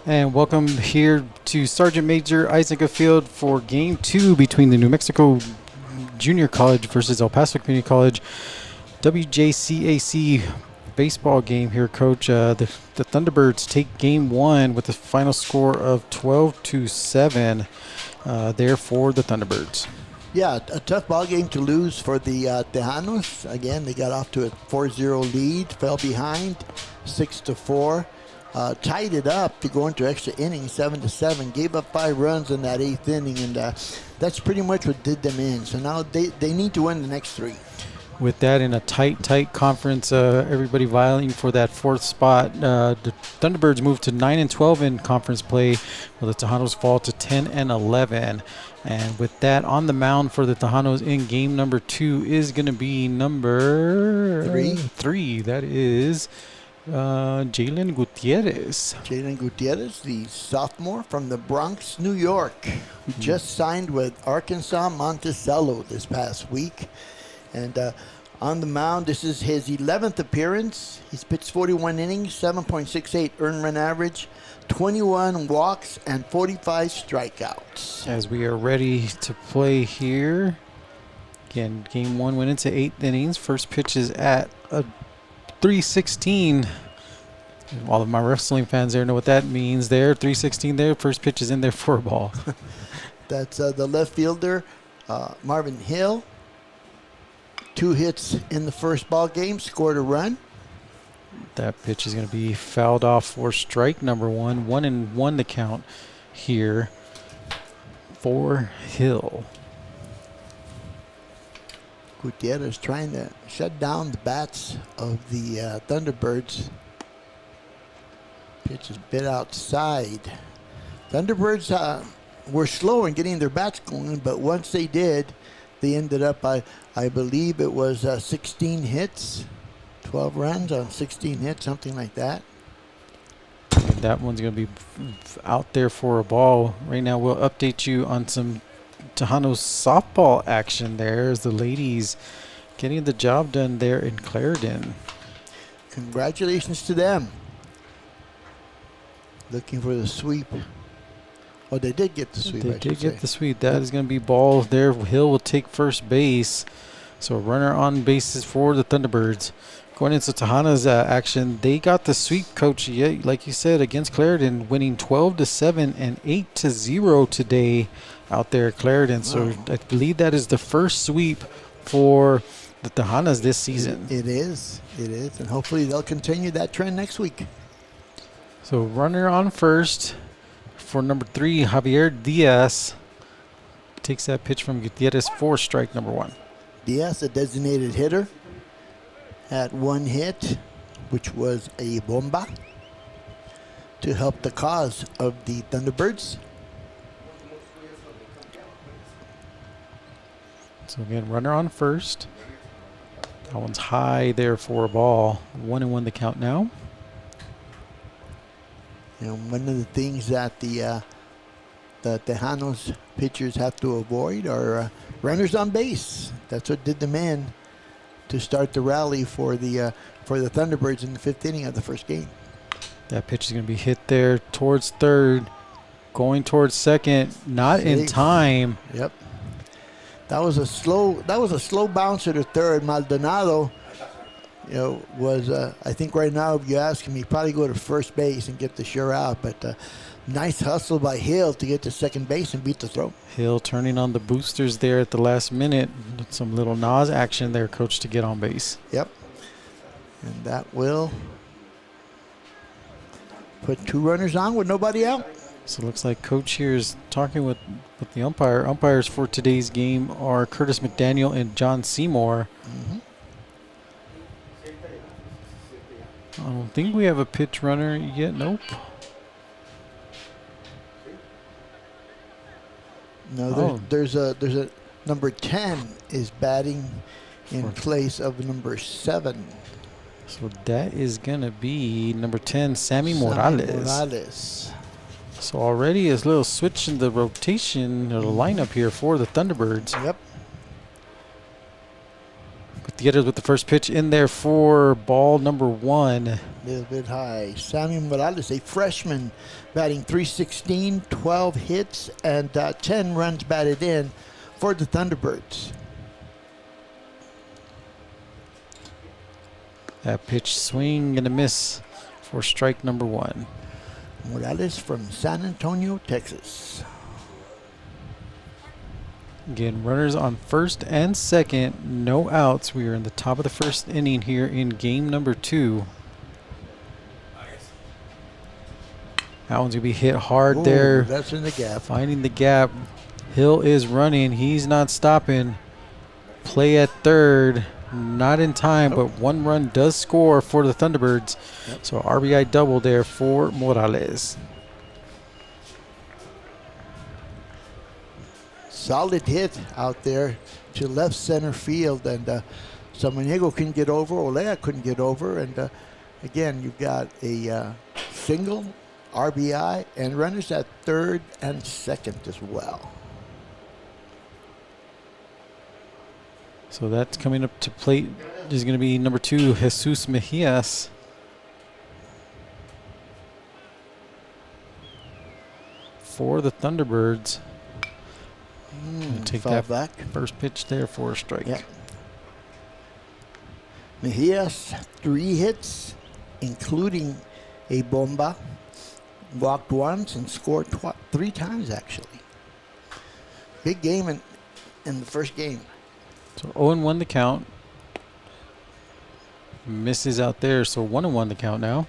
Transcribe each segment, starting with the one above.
And welcome here to Sergeant Major Eisnega Field for Game 2 between the New Mexico Junior College versus El Paso Community College WJCAC baseball game here, Coach. The Thunderbirds take Game 1 with a final score of 12-7 there for the Thunderbirds. Yeah, a tough ball game to lose for the Tejanos. Again, they got off to a 4-0 lead, fell behind 6-4. Tied it up to go into extra innings, 7-7. Gave up 5 runs in that 8th inning, and that's pretty much what did them in. So now they need to win the next 3. With that in a tight conference, everybody vying for that 4th spot. The Thunderbirds move to 9-12 in conference play, while the Tejanos fall to 10-11. And with that, on the mound for the Tejanos in game number 2 is going to be number 3. That is Jalen Gutierrez. Jalen Gutierrez, the sophomore from the Bronx, New York, who just signed with Arkansas Monticello this past week. And on the mound, this is his 11th appearance. He's pitched 41 innings, 7.68 earned run average, 21 walks, and 45 strikeouts. As we are ready to play here, again, game 1 went into 8th innings. First pitch is at a 316. All of my wrestling fans there know what that means there. 316 there. First pitch is in there for a ball. That's the left fielder, Marvin Hill. 2 hits in the first ball game, scored a run. That pitch is going to be fouled off for strike number 1. 1-1 the count here for Hill. Gutierrez trying to shut down the bats of the Thunderbirds. Pitch is bit outside. Thunderbirds were slow in getting their bats going, but once they did, they ended up, I believe it was 16 hits, 12 runs on 16 hits, something like that. And that one's going to be out there for a ball. Right now we'll update you on some Tejanos softball action there as the ladies getting the job done there in Clarendon. Congratulations to them. Looking for the sweep. Oh, they did get the sweep. They did get the sweep. That is going to be ball there. Hill will take first base. So runner on bases for the Thunderbirds. Going into Tejanos action, they got the sweep, Coach. Yeah, like you said, against Clarendon, winning 12-7 and 8-0 today out there at Clarendon. So I believe that is the first sweep for the Tejanos this season. It is, and hopefully they'll continue that trend next week. So runner on first for number 3, Javier Diaz. Takes that pitch from Gutierrez for strike number 1. Diaz, a designated hitter, had 1 hit, which was a bomba, to help the cause of the Thunderbirds. So again, runner on first. That one's high there for a ball. 1-1 the count now. And one of the things that the Tejanos pitchers have to avoid are runners on base. That's what did them in to start the rally for the Thunderbirds in the 5th inning of the first game. That pitch is going to be hit there towards third, going towards second, not in time. Yep. That was a slow bouncer to third. Maldonado, was I think right now, if you ask him, he'd probably go to first base and get the sure out. But nice hustle by Hill to get to second base and beat the throw. Hill turning on the boosters there at the last minute. Some little Nas action there, Coach, to get on base. Yep. And that will put 2 runners on with nobody out. So it looks like Coach here is talking with the umpire. Umpires for today's game are Curtis McDaniel and John Seymour. Mm-hmm. I don't think we have a pitch runner yet. Nope. No, there's a number 10 is batting in place of number 7. So that is going to be number 10, Sammy Morales. So already a little switch in the rotation or the lineup here for the Thunderbirds. Yep. Gutierrez with the first pitch in there for ball number 1. A little bit high. Sammy Morales, a freshman, batting .316, 12 hits, and 10 runs batted in for the Thunderbirds. That pitch swing and a miss for strike number 1. Morales from San Antonio, Texas. Again, runners on first and second, no outs. We are in the top of the first inning here in game number 2. That one's going to be hit hard. Ooh, there. That's in the gap. Finding the gap. Hill is running. He's not stopping. Play at third. Not in time, but 1 run does score for the Thunderbirds. Yep. So RBI double there for Morales. Solid hit out there to left center field, and Samaniego couldn't get over, Olea couldn't get over, and again, you've got a single, RBI, and runners at third and second as well. So that's coming up to plate is going to be number 2, Jesus Mejias. For the Thunderbirds. Take that back. first pitch there for a strike. Yeah. Mejias, 3 hits, including a bomba. Walked once and scored 3 times, actually. Big game in the first game. So 0-1 the count. Misses out there, so 1-1 the count now.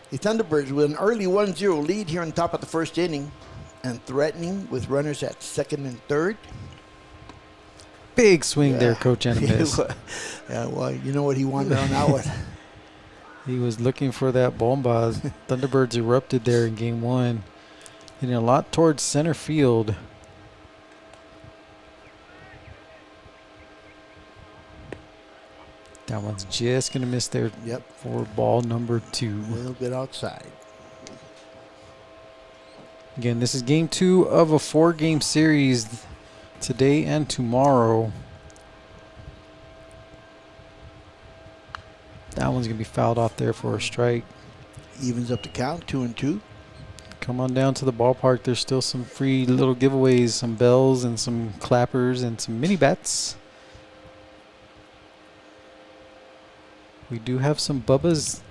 The Thunderbirds with an early 1-0 lead here on top of the first inning and threatening with runners at second and third. Big swing there, Coach, and a miss. Yeah, well, you know what he wanted on that one. He was looking for that bomba. Thunderbirds erupted there in game 1. Hitting a lot towards center field. That one's just going to miss there. Yep. For ball number 2. A little bit outside. Again, this is game 2 of a 4-game series today and tomorrow. That one's going to be fouled off there for a strike. Evens up the count, 2-2. Come on down to the ballpark. There's still some free little giveaways, some bells and some clappers and some mini bats. We do have some Bubba's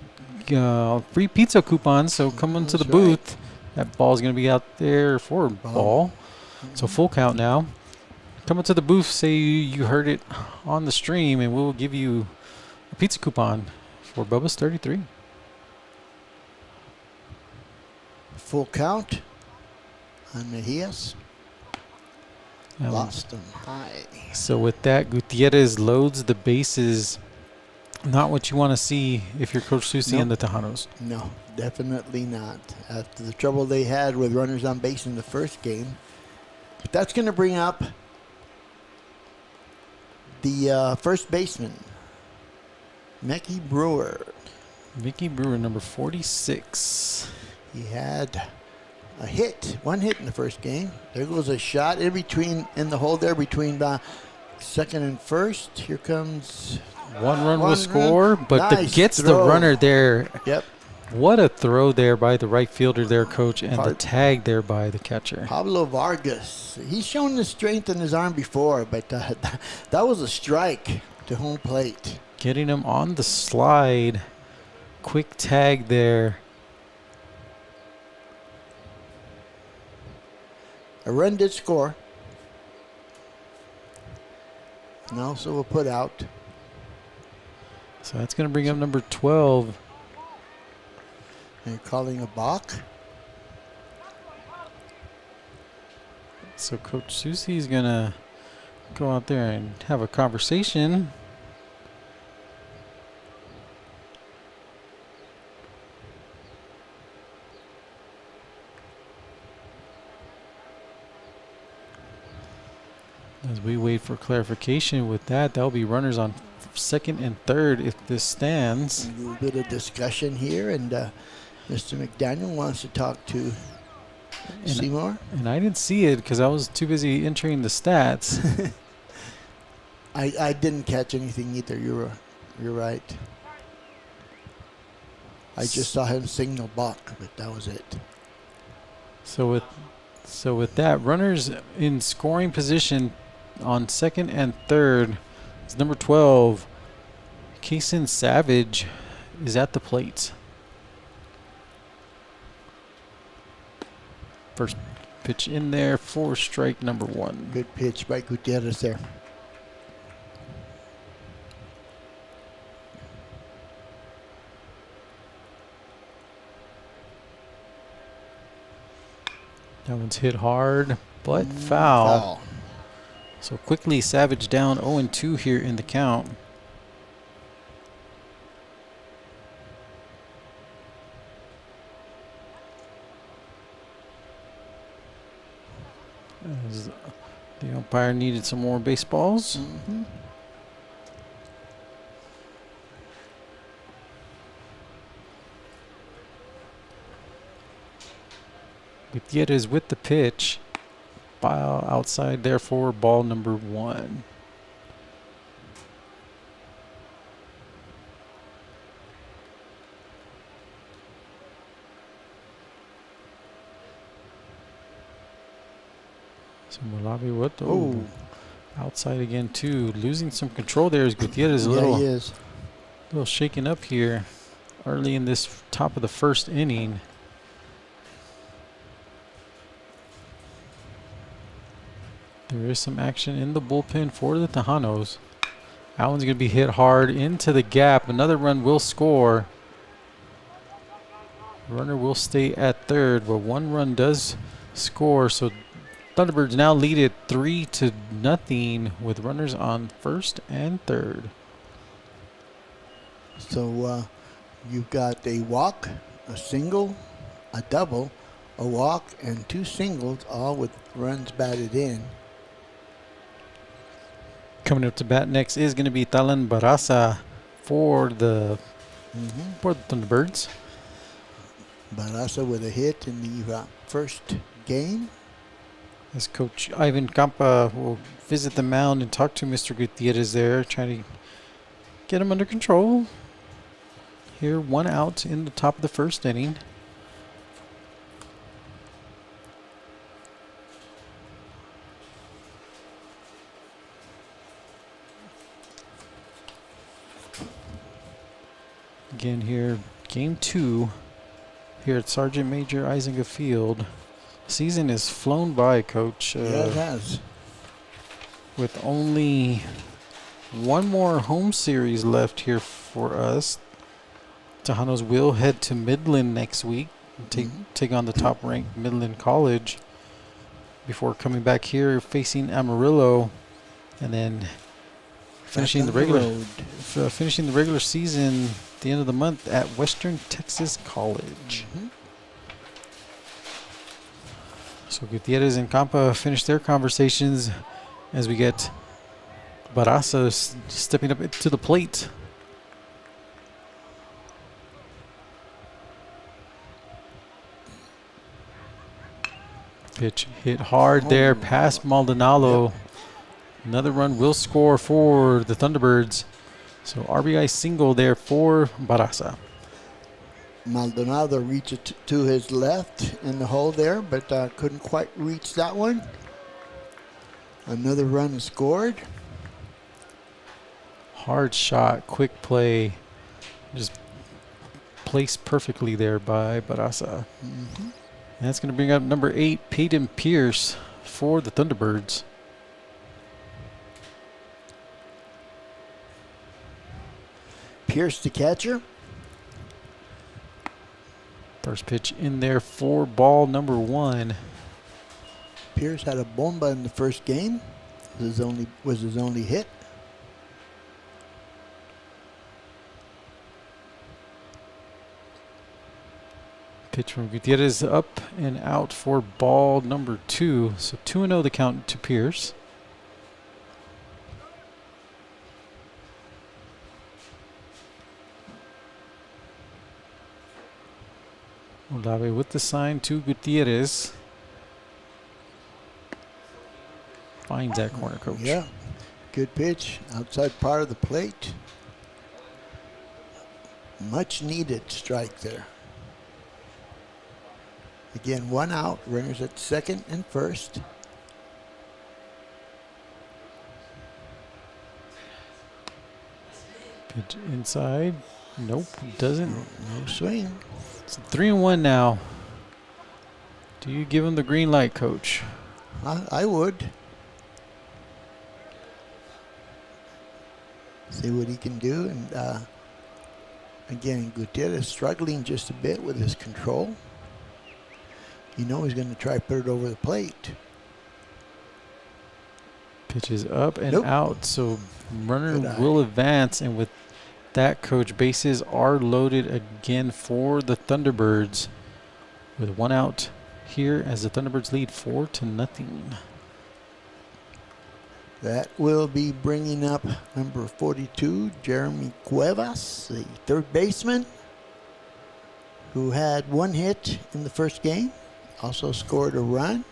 free pizza coupons, so come into the booth. That ball's going to be out there for a ball. So full count now. Come into the booth, say you heard it on the stream, and we'll give you a pizza coupon for Bubba's 33. Full count on Mejias. Lost him high. So with that, Gutierrez loads the bases. Not what you want to see if you're Coach Susi and the Tejanos. No, definitely not. After the trouble they had with runners on base in the first game. But that's going to bring up the first baseman, Mickey Brewer. Mickey Brewer, number 46. He had a hit, 1 hit in the first game. There goes a shot in the hole there between second and first. Here comes... 1 run will score, but nice gets throw. the runner there. Yep. What a throw there by the right fielder there, Coach, and the tag there by the catcher. Pablo Vargas. He's shown the strength in his arm before, but that was a strike to home plate. Getting him on the slide. Quick tag there. A run did score. And also a put out. So that's going to bring up number 12. And calling a balk. So Coach Susi is going to go out there and have a conversation. As we wait for clarification with that, that'll be runners on second and third if this stands. A little bit of discussion here, and Mr. McDaniel wants to talk to Seymour. And I didn't see it because I was too busy entering the stats. I didn't catch anything either. You're right. I just saw him signal balk, but that was it. So with that, runners in scoring position on second and third is number 12, Kaysen Savage, is at the plate. First pitch in there for strike number 1. Good pitch by Gutierrez there. That one's hit hard, but foul. So quickly, Savage down 0-2 here in the count. As the umpire needed some more baseballs. Mm-hmm. Gutierrez with the pitch. Foul outside, therefore, ball number 1. So Malawi, what? Oh, outside again too. Losing some control there is Gutierrez. Yeah, he is. A little shaken up here early in this top of the first inning. There is some action in the bullpen for the Tejanos. That one's going to be hit hard into the gap. Another run will score. Runner will stay at third, but one run does score. So Thunderbirds now lead it 3-0 with runners on first and third. So you've got a walk, a single, a double, a walk, and 2 singles, all with runs batted in. Coming up to bat next is going to be Talan Barasa for the Thunderbirds. Barasa with a hit in the first game. As Coach Ivan Campa will visit the mound and talk to Mr. Gutierrez there, trying to get him under control. Here, 1 out in the top of the first inning. Again here, game 2 here at Sergeant Major Eisnega Field. Season has flown by, Coach. Yeah, it has. With only one more home series left here for us. Tejanos will head to Midland next week and take on the top-ranked Midland College before coming back here facing Amarillo, and then finishing the regular season at the end of the month at Western Texas College. So Gutierrez and Campa finish their conversations as we get Barasa stepping up to the plate. Pitch hit hard there past Maldonado. Yep. Another run will score for the Thunderbirds. So RBI single there for Barasa. Maldonado reached it to his left in the hole there, but couldn't quite reach that one. Another run scored. Hard shot, quick play. Just placed perfectly there by Barasa. And that's going to bring up number 8, Peyton Pierce for the Thunderbirds. Pierce the catcher. First pitch in there for ball number 1. Pierce had a bomba in the first game. Was his only hit. Pitch from Gutierrez up and out for ball number 2. So 2-0 the count to Pierce. Olave with the sign to Gutierrez. Finds that corner, Coach. Yeah. Good pitch. Outside part of the plate. Much needed strike there. Again, 1 out. Runners at second and first. Pitch inside. Nope, doesn't. No swing. It's 3-1 now. Do you give him the green light, Coach? I would. See what he can do. And again, Gutierrez struggling just a bit with his control. You know he's going to try to put it over the plate. Pitch is up and Nope. out, so runner Good eye. will advance. And with that, Coach, bases are loaded again for the Thunderbirds with 1 out here as the Thunderbirds lead 4-0. That will be bringing up number 42, Jeremy Cuevas, the third baseman, who had 1 hit in the first game, also scored a run.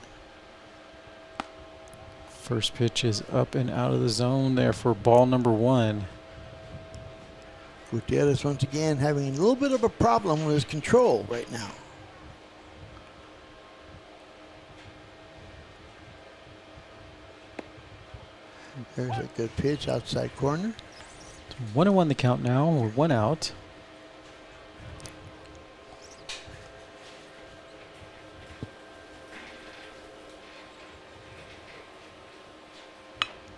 First pitch is up and out of the zone there for ball number 1. Gutierrez once again having a little bit of a problem with his control right now. There's a good pitch outside corner. 1-1 the count now with 1 out.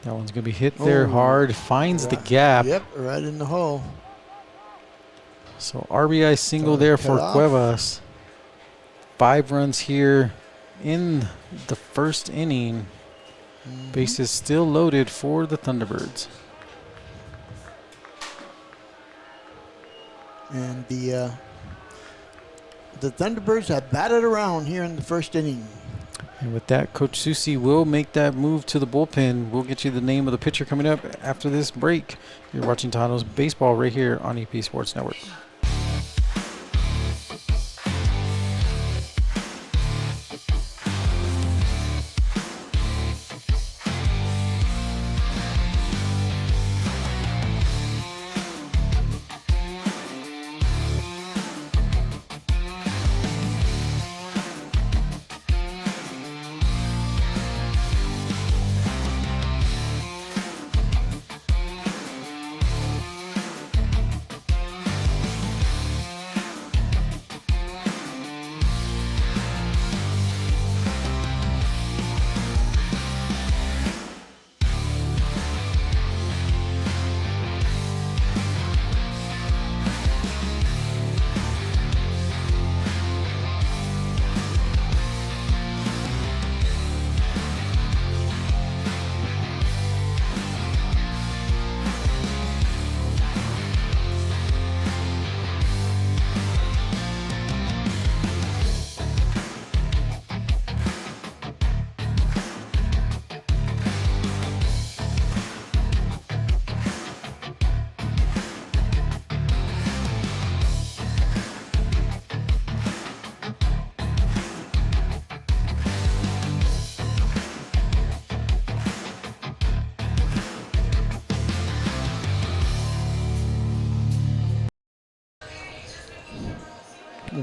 That one's going to be hit there Oh, hard. Finds the gap. Yep, right in the hole. So RBI single Got there cut for off. Cuevas. 5 runs here in the first inning. Bases still loaded for the Thunderbirds. And the Thunderbirds have batted around here in the first inning. And with that, Coach Susi will make that move to the bullpen. We'll get you the name of the pitcher coming up after this break. You're watching Tejanos Baseball right here on EP Sports Network.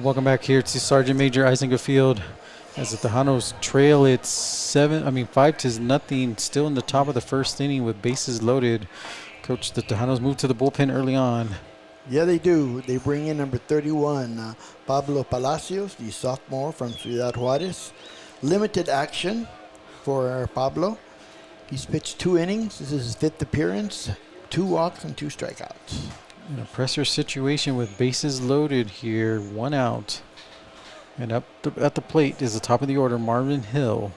Welcome back here to Sergeant Major Eisnega Field as the Tejanos trail. It's 5-0, still in the top of the first inning with bases loaded. Coach, the Tejanos moved to the bullpen early on. Yeah, they do. They bring in number 31, Pablo Palacios, the sophomore from Ciudad Juarez. Limited action for Pablo. He's pitched 2 innings. This is his 5th appearance. 2 walks and 2 strikeouts. In a pressure situation with bases loaded here, 1 out. And up at the plate is the top of the order, Marvin Hill,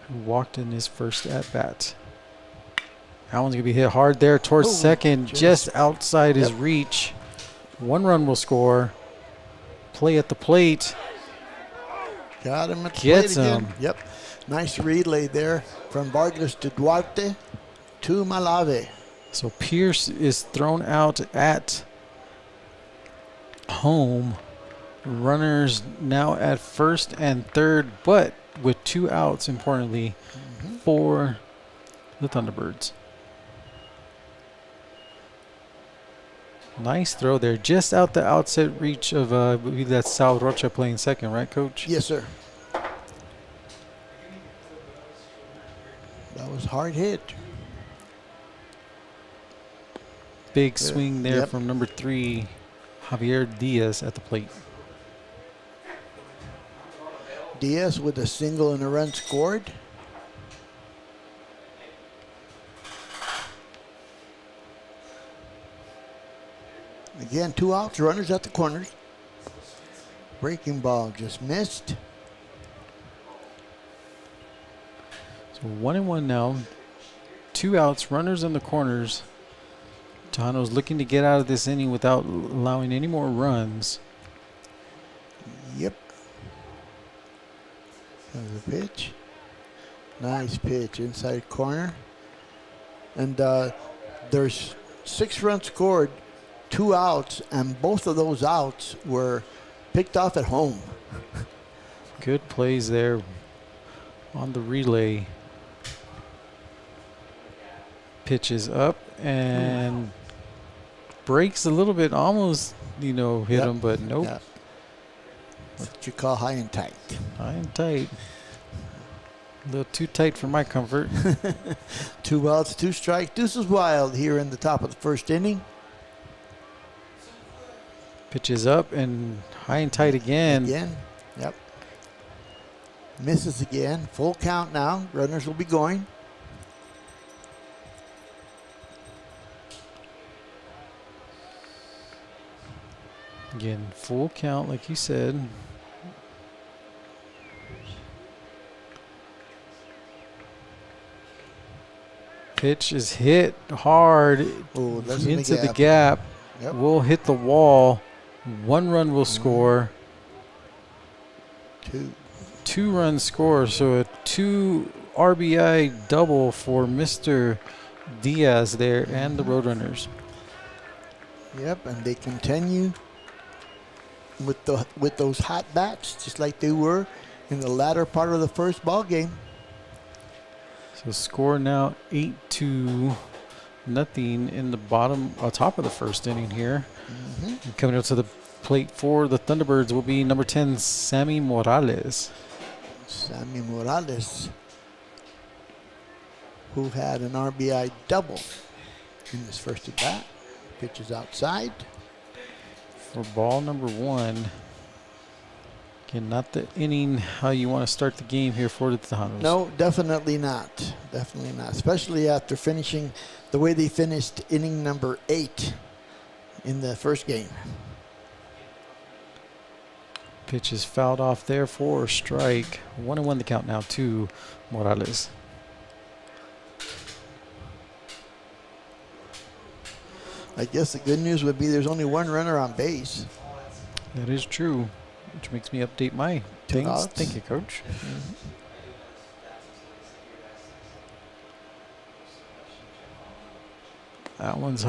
who walked in his first at-bat. That one's going to be hit hard there towards second, just outside his reach. 1 run will score. Play at the plate. Got him at the Gets plate again. him. Yep. Nice relay there from Vargas to Duarte to Malave. So Pierce is thrown out at home. Runners now at first and third, but with 2 outs, importantly, for the Thunderbirds. Nice throw there. Just out the outset reach of, I believe that's Sal Rocha playing second, right, Coach? Yes, sir. That was hard hit. Big swing there Yep. from number 3, Javier Diaz at the plate. Diaz with a single and a run scored. Again, 2 outs, runners at the corners. Breaking ball just missed. So 1-1 now. 2 outs, runners in the corners. Tejanos looking to get out of this inning without allowing any more runs. Yep. There's a pitch. Nice pitch, inside corner. And there's 6 runs scored, 2 outs, and both of those outs were picked off at home. Good plays there on the relay. Pitches up and breaks a little bit, almost, hit him, but nope. Yep. What you call high and tight. High and tight. A little too tight for my comfort. 2 outs, 2 strikes. Deuces wild here in the top of the first inning. Pitches up and high and tight again. Yep. Misses again. Full count now. Runners will be going. Again, full count, like you said. Pitch is hit hard into the gap. Yep. Will hit the wall. 1 run will score. 2 runs score. So a 2 RBI double for Mr. Diaz there and the Roadrunners. Yep, and they continue with those hot bats, just like they were in the latter part of the first ball game. So score now 8-0 in the top of the first inning here. And coming up to the plate for the Thunderbirds will be number 10, Sammy Morales. Sammy Morales, who had an RBI double in his first at bat. Pitches outside. For ball number 1. Again, not the inning how you want to start the game here for the Tejanos. No, definitely not. Definitely not. Especially after finishing the way they finished inning number 8 in the first game. Pitch is fouled off there for a strike. 1-1 the count now to Morales. I guess the good news would be there's only 1 runner on base. That is true, which makes me update my things. outs. Thank you, Coach. That one's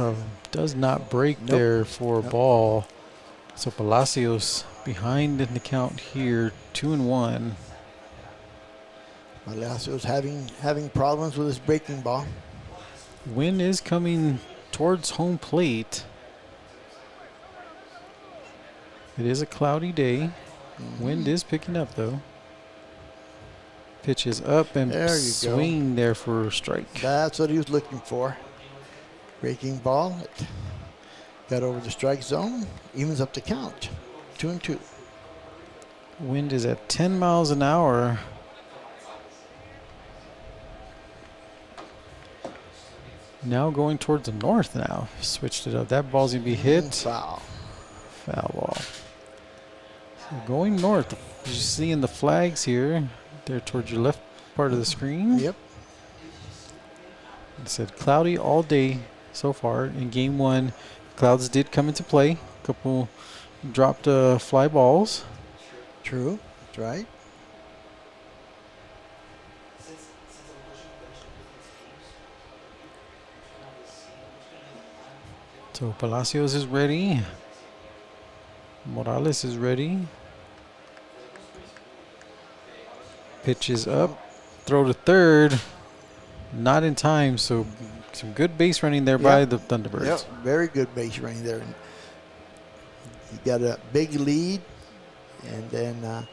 does not break there for a ball. So Palacios behind in the count here, 2-1. Palacios having problems with his breaking ball. Wind is coming towards home plate. It is a cloudy day. Wind is picking up though. Pitch is up and There you swing there for a strike. That's what he was looking for. Breaking ball. It got over the strike zone. Evens up the count. 2-2. Wind is at 10 miles an hour. Now going towards the north now. Switched it up. That ball's going to be hit. Foul. Foul ball. So going north. You see in the flags here. There towards your left part of the screen. Yep. It said cloudy all day so far. In game 1, clouds did come into play. A couple dropped fly balls. True. That's right. So Palacios is ready. Morales is ready. Pitch is up. Throw to third. Not in time, so Some good base running there by the Thunderbirds. Yep, very good base running there. He got a big lead and then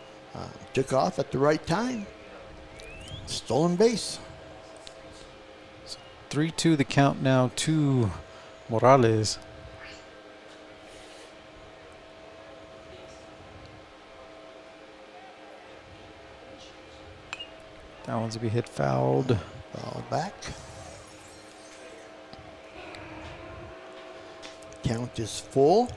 took off at the right time. Stolen base. 3-2 the count now to Morales. That one's to be hit fouled. Ball back. Count is full.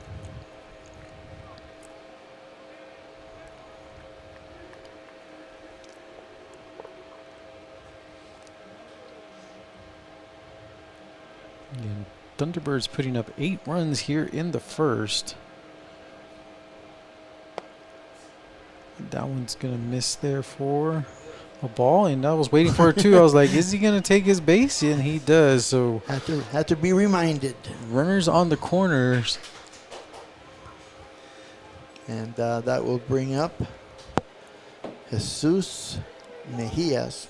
And Thunderbirds putting up 8 runs here in the first. That one's going to miss there for a ball, and I was waiting for it too. I was like, is he going to take his base? And he does. So had to be reminded. Runners on the corners. And that will bring up Jesus Mejias.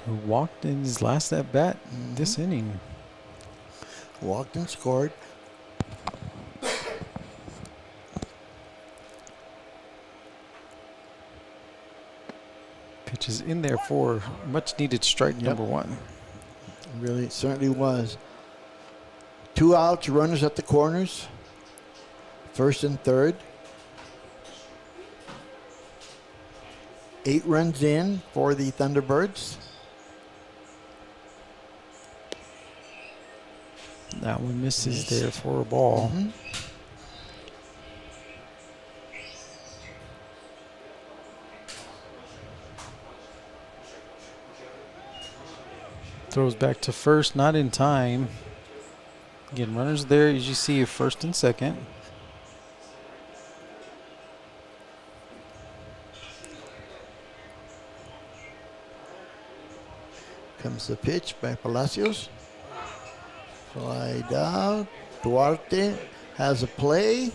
Who walked in his last at bat this inning. Walked and scored. Pitch is in there for much needed strike number 1. Really, certainly was. 2 outs, runners at the corners. First and third. 8 runs in for the Thunderbirds. That one misses there for a ball. Throws back to first, not in time. Again, runners there as you see first and second. Comes the pitch by Palacios. Slide out. Duarte has a play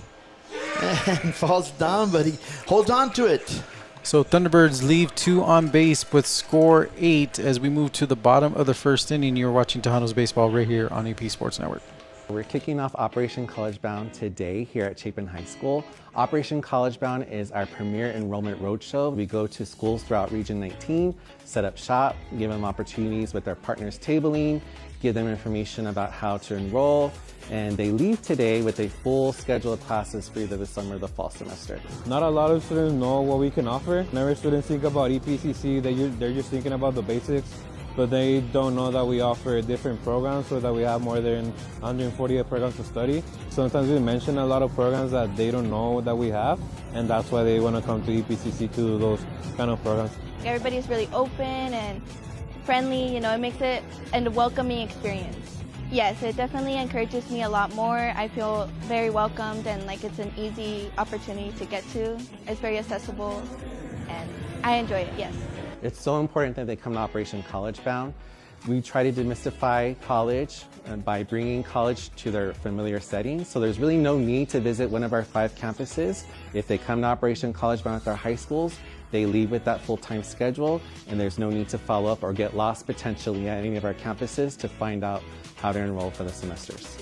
and falls down, but he holds on to it. So Thunderbirds leave 2 on base but score 8 as we move to the bottom of the first inning. You're watching Tejanos Baseball right here on AP Sports Network. We're kicking off Operation Collegebound today here at Chapin High School. Operation Collegebound is our premier enrollment roadshow. We go to schools throughout Region 19, set up shop, give them opportunities with their partners tabling, give them information about how to enroll, and they leave today with a full schedule of classes for either the summer or the fall semester. Not a lot of students know what we can offer. Whenever students think about EPCC, they're just thinking about the basics, but they don't know that we offer different programs so that we have more than 148 programs to study. Sometimes we mention a lot of programs that they don't know that we have, and that's why they want to come to EPCC to do those kind of programs. Everybody's really open and friendly, it makes it a welcoming experience. Yes, it definitely encourages me a lot more. I feel very welcomed and like it's an easy opportunity to get to. It's very accessible and I enjoy it, yes. It's so important that they come to Operation Collegebound. We try to demystify college by bringing college to their familiar settings. So there's really no need to visit one of our 5 campuses. If they come to Operation Collegebound at our high schools, they leave with that full-time schedule, and there's no need to follow up or get lost potentially at any of our campuses to find out how to enroll for the semesters.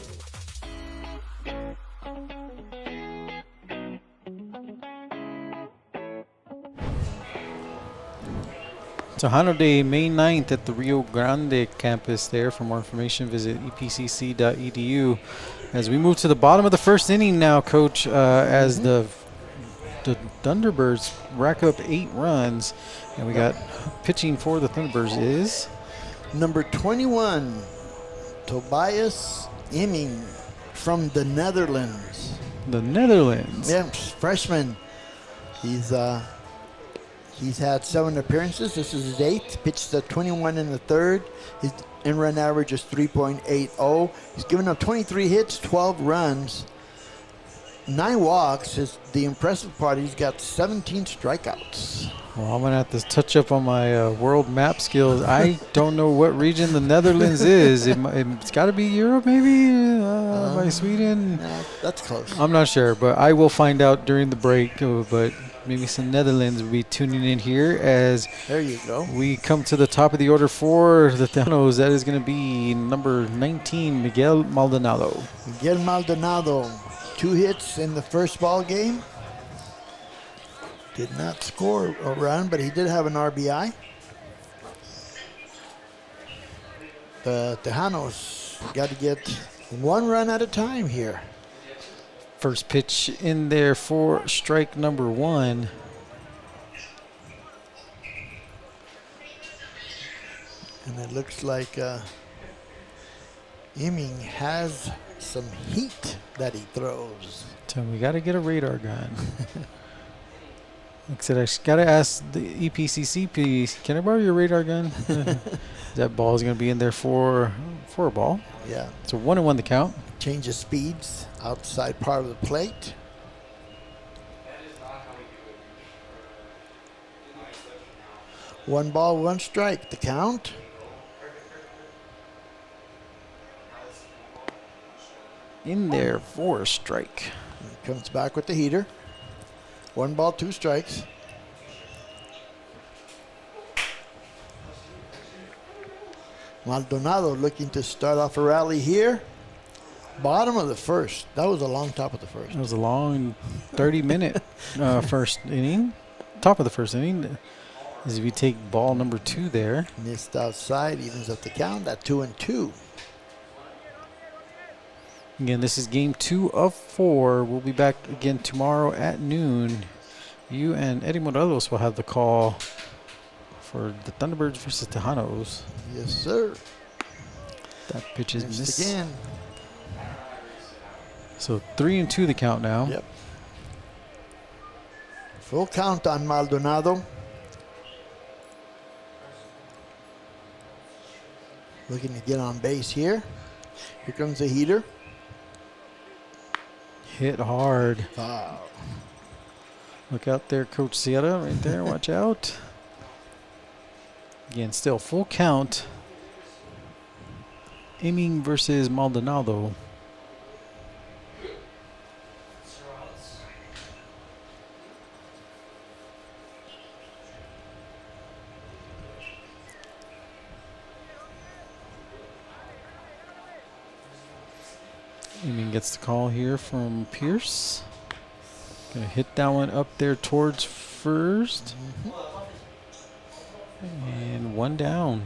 Tejano Day, May 9th at the Rio Grande campus there. For more information, visit epcc.edu. As we move to the bottom of the first inning now, Coach, as the Thunderbirds rack up 8 runs, and we got pitching for the Thunderbirds is number 21, Tobias Imming from the Netherlands. The Netherlands. Yeah, freshman. He's had 7 appearances. This is his 8th. Pitched the 21 in the 3rd. His in-run average is 3.80. He's given up 23 hits, 12 runs, 9 walks. The impressive part, he's got 17 strikeouts. Well, I'm going to have to touch up on my world map skills. I don't know what region the Netherlands is. It's got to be Europe, maybe, by Sweden. That's close. I'm not sure, but I will find out during the break. But maybe some Netherlands will be tuning in here as There you go. we come to the top of the order for the Tejanos. That is going to be number 19, Miguel Maldonado. Miguel Maldonado, 2 hits in the first ball game. Did not score a run, but he did have an RBI. The Tejanos got to get 1 run at a time here. First pitch in there for strike number 1. And it looks like Iming has some heat that he throws. So we got to get a radar gun. Like I said, I got to ask the EPCC, please, can I borrow your radar gun? That ball is going to be in there for a ball. Yeah. So 1-1 the count. Change of speeds, outside part of the plate. One ball, 1 strike, the count. In there for a strike. Comes back with the heater. 1 ball, 2 strikes. Maldonado looking to start off a rally here. Bottom of the first. That was a long top of the first. It was a long 30-minute first inning. Top of the first inning. As we take ball number 2 there. Missed outside, evens up the count at 2-2. Again, this is game 2 of 4. We'll be back again tomorrow at noon. You and Eddie Morelos will have the call for the Thunderbirds versus Tejanos. Yes, sir. That pitch is Missed missed. again. So 3-2 the count now. Yep. Full count on Maldonado. Looking to get on base here. Here comes the heater. Hit hard. Wow. Look out there, Coach Sierra, right there. Watch out. Again, still full count. Iming versus Maldonado. Iming gets the call here from Pierce. Gonna hit that one up there towards first. And 1 down.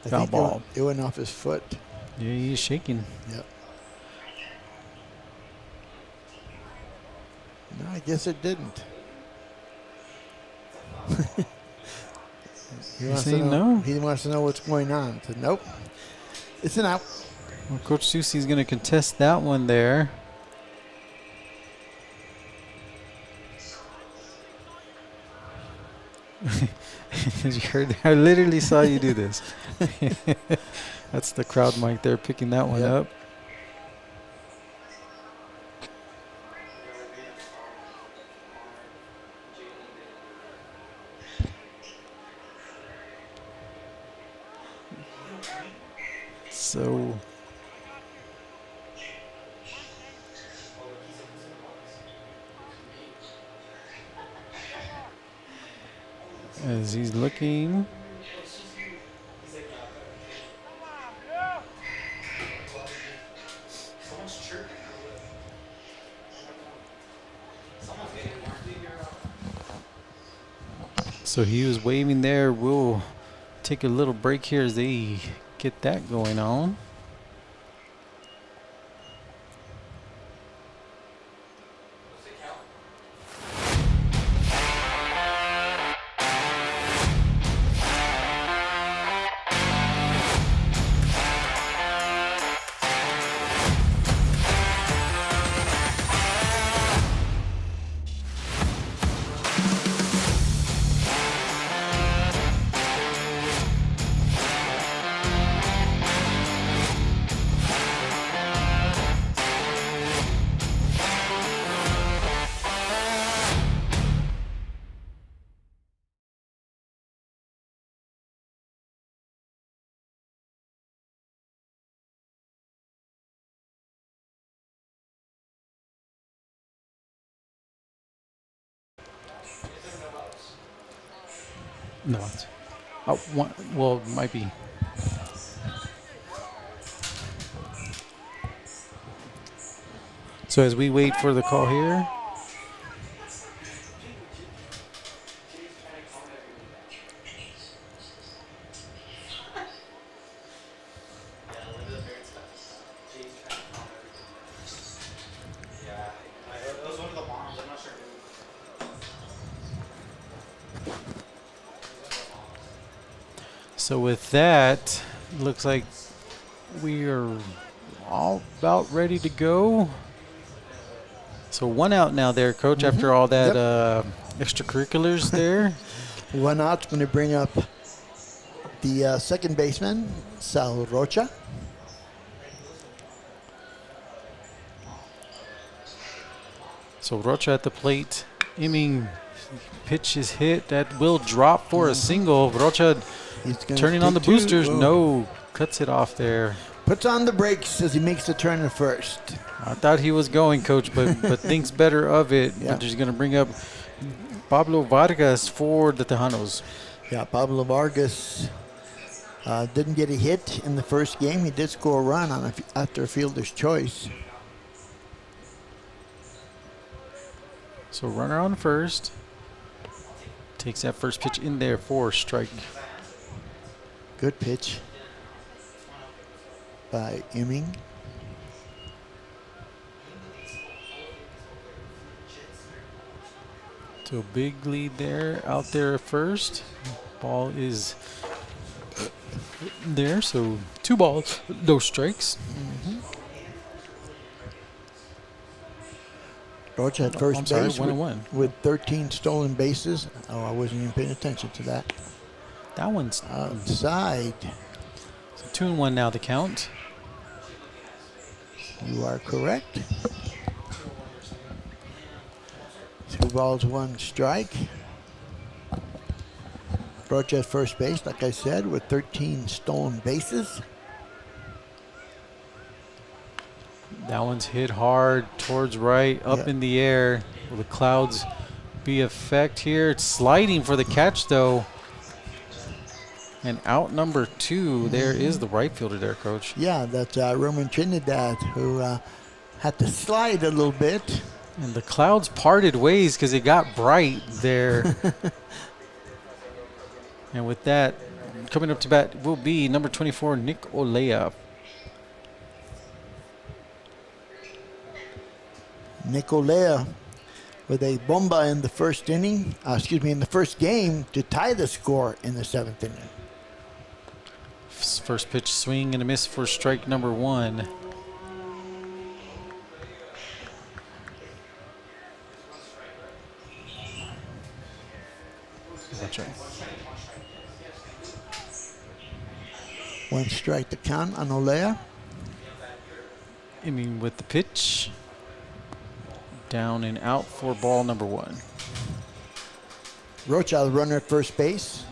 I Foul think ball. it went off his foot. Yeah, he's shaking. Yep. No, I guess it didn't. You're saying no? He wants to know what's going on. So, nope. It's an out. Well, Coach Susie's going to contest that one there. As you heard, I literally saw you do this. That's the crowd mic there picking that one Yep. up. So as he's looking, so he was waving there. We'll take a little break here as they get that going on. No. Well, it might be. So as we wait for the call here. So with that, looks like we are all about ready to go. So one out now there, Coach, after all that extracurriculars there. One out's going to bring up the second baseman, Sal Rocha. So Rocha at the plate, aiming, pitch is hit. That will drop for a single. Rocha turning on the boosters. No, cuts it off there. Puts on the brakes as he makes the turn at first. I thought he was going, Coach, but thinks better of it. Yeah. But he's going to bring up Pablo Vargas for the Tejanos. Yeah, Pablo Vargas didn't get a hit in the first game. He did score a run on after a fielder's choice. So runner on first. Takes that first pitch in there for a strike. Good pitch by Emming. So big lead there, out there at first. Ball is there, so 2 balls, no strikes. Rocha at first base 1-1. with 13 stolen bases. Oh, I wasn't even paying attention to that. That one's Outside. so 2-1 now the count. You are correct. 2 balls, 1 strike. Rocha at first base, like I said, with 13 stolen bases. That one's hit hard towards right, up in the air. Will the clouds be effect here? It's sliding for the catch, though. And out number 2, there is the right fielder there, Coach. Yeah, that's Roman Trinidad, who had to slide a little bit. And the clouds parted ways because it got bright there. And with that, coming up to bat will be number 24, Nick Olea. Nicolea with a bomba in the first inning, in the first game to tie the score in the 7th inning. First pitch swing and a miss for strike number 1. That's right. 1 strike to count on Olea. Inning with the pitch. Down and out for ball number 1. Rocha, the runner at first base.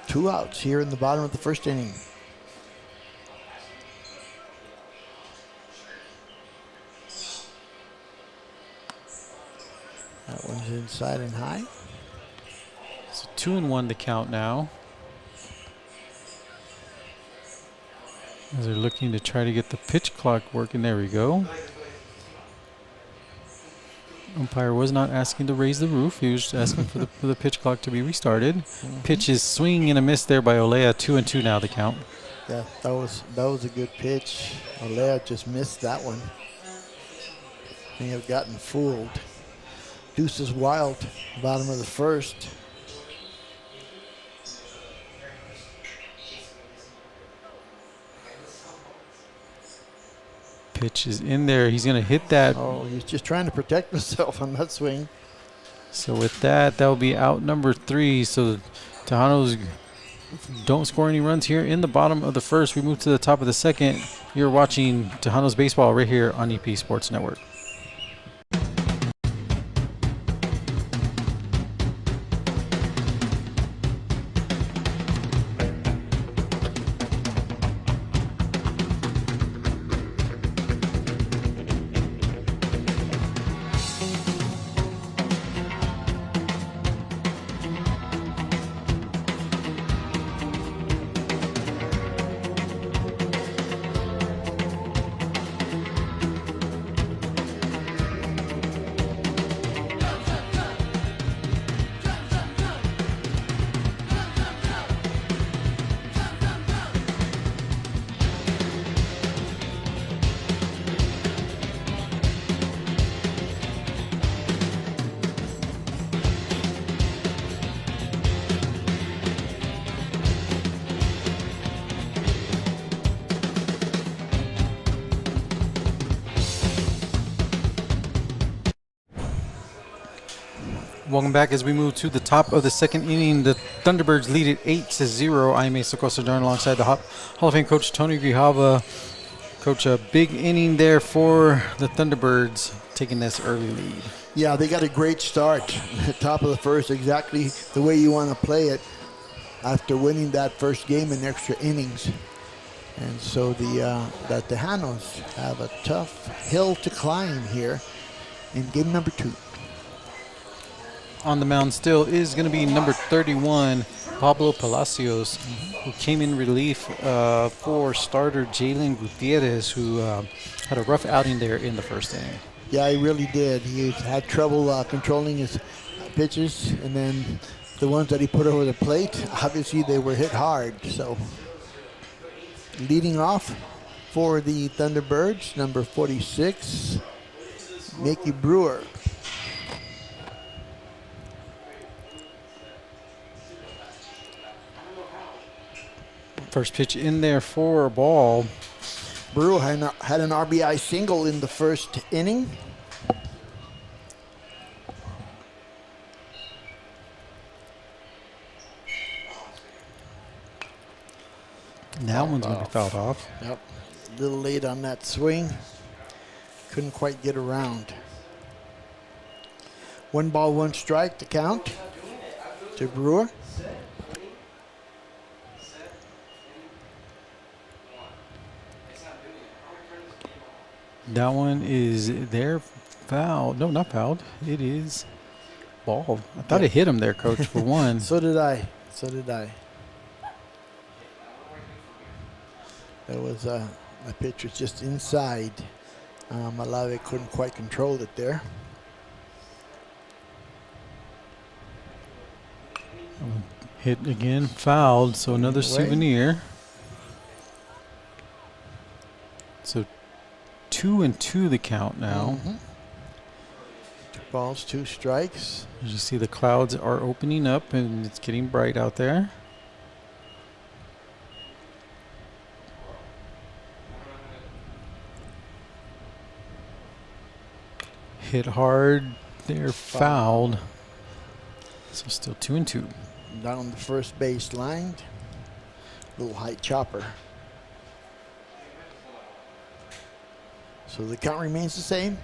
2 outs here in the bottom of the first inning. That one's inside and high. So 2-1 the count now. As they're looking to try to get the pitch clock working. There we go. Umpire was not asking to raise the roof. He was just asking for the pitch clock to be restarted. Pitch is swing and a miss there by Olea. 2-2 now the count. Yeah, that was a good pitch. Olea just missed that one. May have gotten fooled. Deuce is wild, bottom of the first. Pitch is in there. He's going to hit that. Oh, he's just trying to protect himself on that swing. So with that, that will be out number 3. So Tejanos don't score any runs here in the bottom of the first. We move to the top of the second. You're watching Tejanos baseball right here on EP Sports Network. Welcome back as we move to the top of the second inning. The Thunderbirds lead it 8-0. I'm Asa Costa-Darn alongside the Hall of Fame coach Tony Grijalva. Coach, a big inning there for the Thunderbirds, taking this early lead. Yeah, they got a great start at the top of the first, exactly the way you want to play it after winning that first game in extra innings. And so the Tejanos have a tough hill to climb here in game number 2. On the mound still is going to be number 31, Pablo Palacios, who came in relief for starter Jalen Gutierrez, who had a rough outing there in the first inning. Yeah, he really did. He had trouble controlling his pitches, and then the ones that he put over the plate, obviously they were hit hard. So leading off for the Thunderbirds, number 46, Mickey Brewer. First pitch in there for a ball. Brewer had an RBI single in the first inning. That one's going to be fouled off. Yep, a little late on that swing. Couldn't quite get around. 1 ball, 1 strike to count to Brewer. That one is there, fouled. No, not fouled. It is ball. I thought it hit him there, Coach, for one. So did I. There was a pitch was just inside. Malave couldn't quite control it there. Hit again, fouled. So another souvenir. So 2-2 the count now. 2 balls, 2 strikes. As you see, the clouds are opening up and it's getting bright out there. Hit hard there, fouled. So still 2-2. Down the first base line. Little high chopper. So the count remains the same.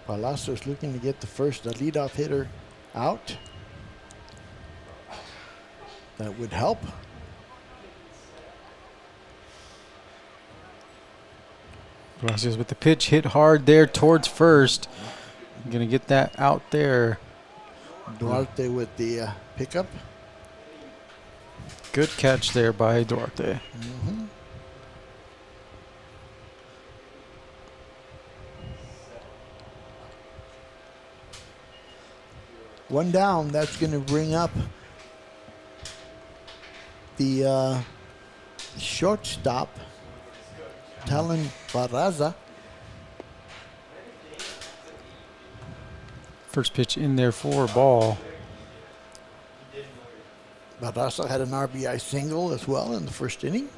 Palacios looking to get the leadoff hitter out. That would help. Palacios with the pitch, hit hard there towards first. Gonna get that out there. Duarte with the pickup. Good catch there by Duarte. One down. That's going to bring up the shortstop, Talon Barraza. First pitch in there for a ball. Barraza had an RBI single as well in the first inning.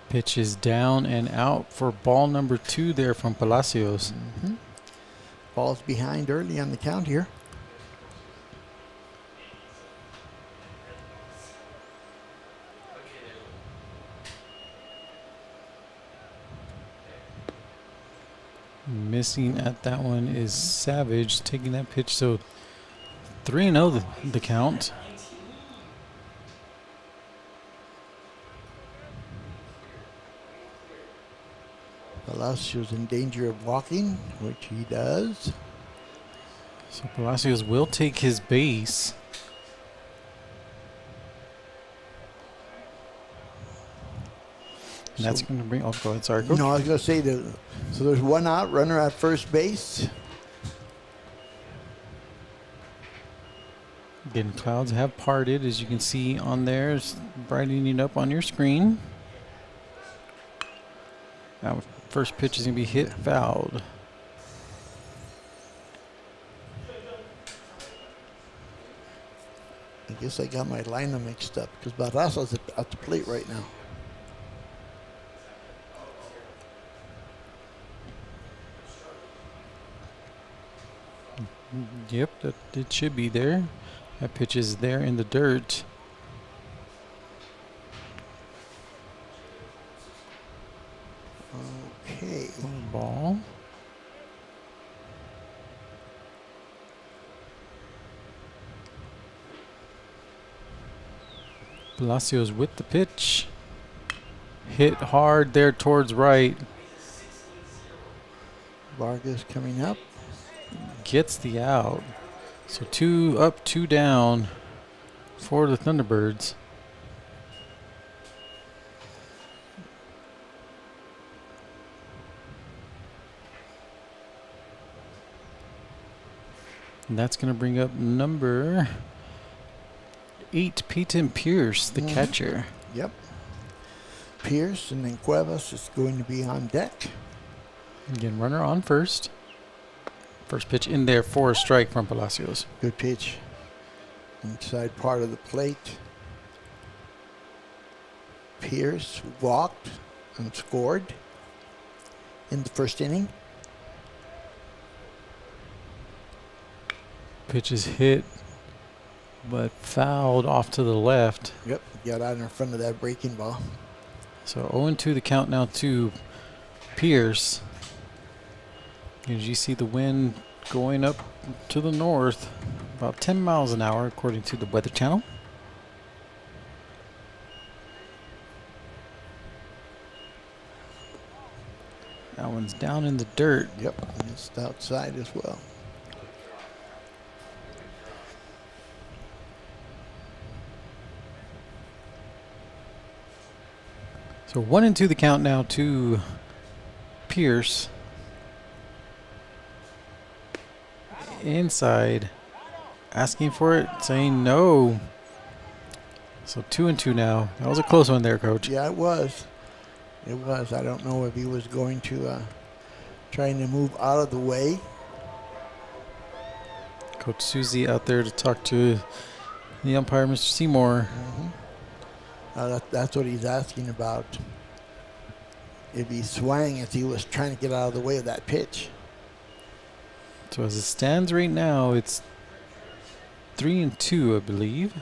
Pitch is down and out for ball number 2 there from Palacios. Ball's behind early on the count here. Missing at that one is Savage taking that pitch. So 3-0 the count. Palacios in danger of walking, which he does. So Palacios will take his base. And that's going to bring. Oh, go ahead. Sorry, Coach. No, I was going to say so there's 1 out, runner at first base. Again, clouds have parted, as you can see on there, it's brightening up on your screen. Now, first pitch is going to be hit, fouled. I guess I got my lineup mixed up because Barraza's at the plate right now. Yep, that it should be there. That pitch is there in the dirt. Okay. Ball. Palacios with the pitch. Hit hard there towards right. Vargas coming up. Gets the out. So 2 up, 2 down for the Thunderbirds. And that's going to bring up number 8, Peyton Pierce, the catcher. Yep. Pierce and then Cuevas is going to be on deck. Again, runner on first. First pitch in there for a strike from Palacios. Good pitch. Inside part of the plate. Pierce walked and scored in the first inning. Pitch is hit, but fouled off to the left. Yep, got out in front of that breaking ball. So 0-2 the count now to Pierce. As you see the wind going up to the north, about 10 miles an hour according to the Weather Channel. That one's down in the dirt. Yep, missed outside as well. So 1-2 the count now to Pierce. Inside, asking for it, saying no. So 2-2 now. That was a close one there, Coach. Yeah, it was. It was. I don't know if he was going to trying to move out of the way. Coach Susie out there to talk to the umpire, Mr. Seymour. That's what he's asking about. If he swang as he was trying to get out of the way of that pitch. So as it stands right now, it's 3-2, I believe.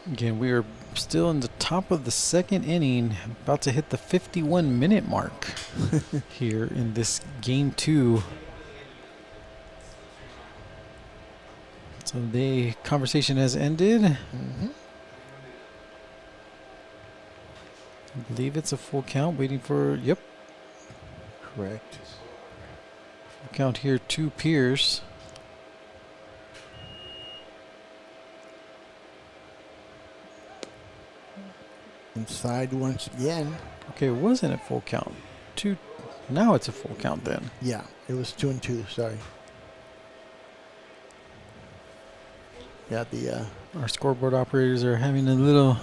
Again, we are still in the top of the second inning, about to hit the 51-minute mark here in this game 2. So the conversation has ended. I believe it's a full count, waiting for, yep. Correct. Full count here to Pierce. Inside once again. Okay, it wasn't a full count. Now it's a full count then. Yeah, it was 2-2, sorry. Yeah, the Our scoreboard operators are having a little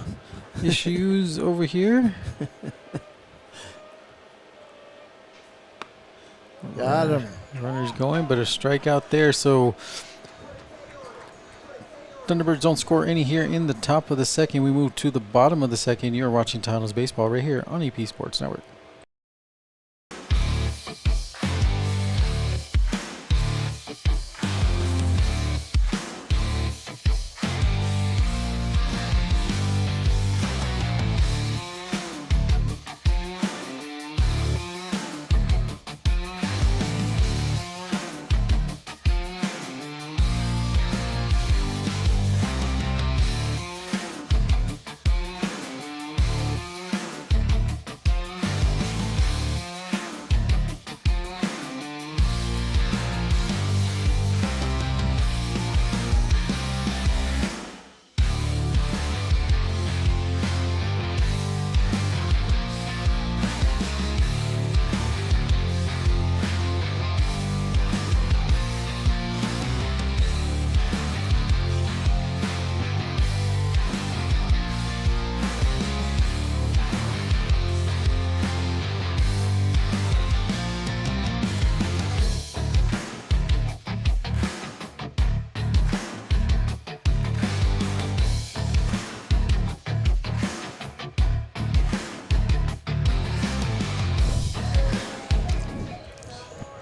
issues over here. got him. Runner's going, but a strikeout there. So Thunderbirds don't score any here in the top of the second. We move to the bottom of the second. You're watching Tejanos Baseball right here on EP Sports Network.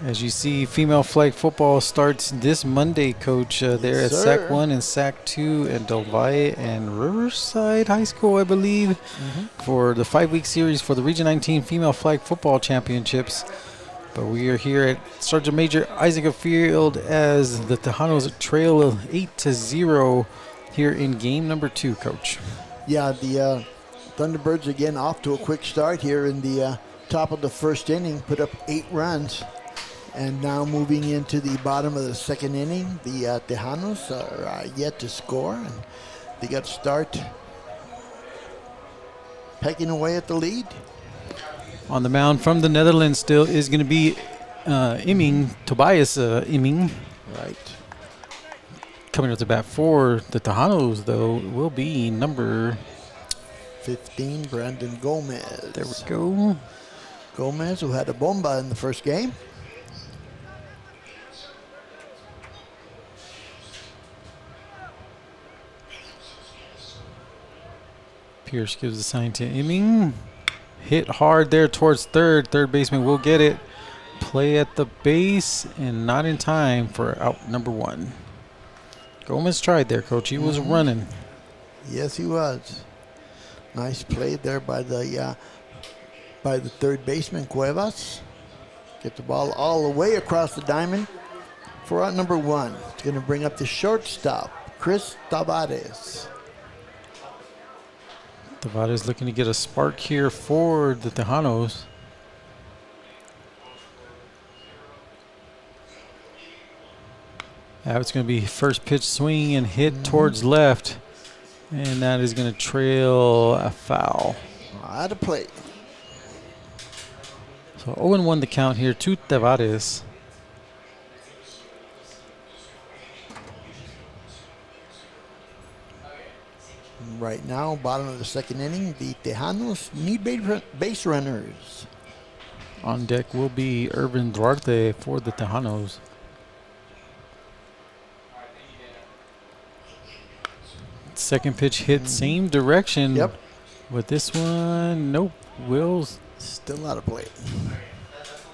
As you see, female flag football starts this Monday, Coach. They're at Yes, SAC sir. 1 and SAC 2 in Del Valle and Riverside High School, I believe, for the 5-week series for the Region 19 Female Flag Football Championships. But we are here at Sergeant Major Eisnega Field as the Tejanos trail 8-0 here in game number 2, Coach. Yeah, the Thunderbirds again off to a quick start here in the top of the first inning, put up 8 runs. And now moving into the bottom of the second inning, the Tejanos are yet to score. And they got to start pecking away at the lead. On the mound from the Netherlands still is going to be Tobias Imming. Right. Coming up to bat for the Tejanos, though, will be number 15, Brandon Gomez. There we go. Gomez, who had a bomba in the first game. Pierce gives the sign to Imming. Hit hard there towards third. Third baseman will get it. Play at the base and not in time for out number 1. Gomez tried there, Coach. He was running. Yes, he was. Nice play there by the third baseman, Cuevas. Get the ball all the way across the diamond for out number 1. It's going to bring up the shortstop, Chris Tavares. Tavares looking to get a spark here for the Tejanos. It's going to be first pitch swing and hit towards left. And that is going to trail a foul. Out of play. So 0-1 the count here to Tavares. Right now, bottom of the second inning, the Tejanos need base runners. On deck will be Irvin Duarte for the Tejanos. Second pitch hit same direction. Yep. With this one, nope. Will's Still out of play.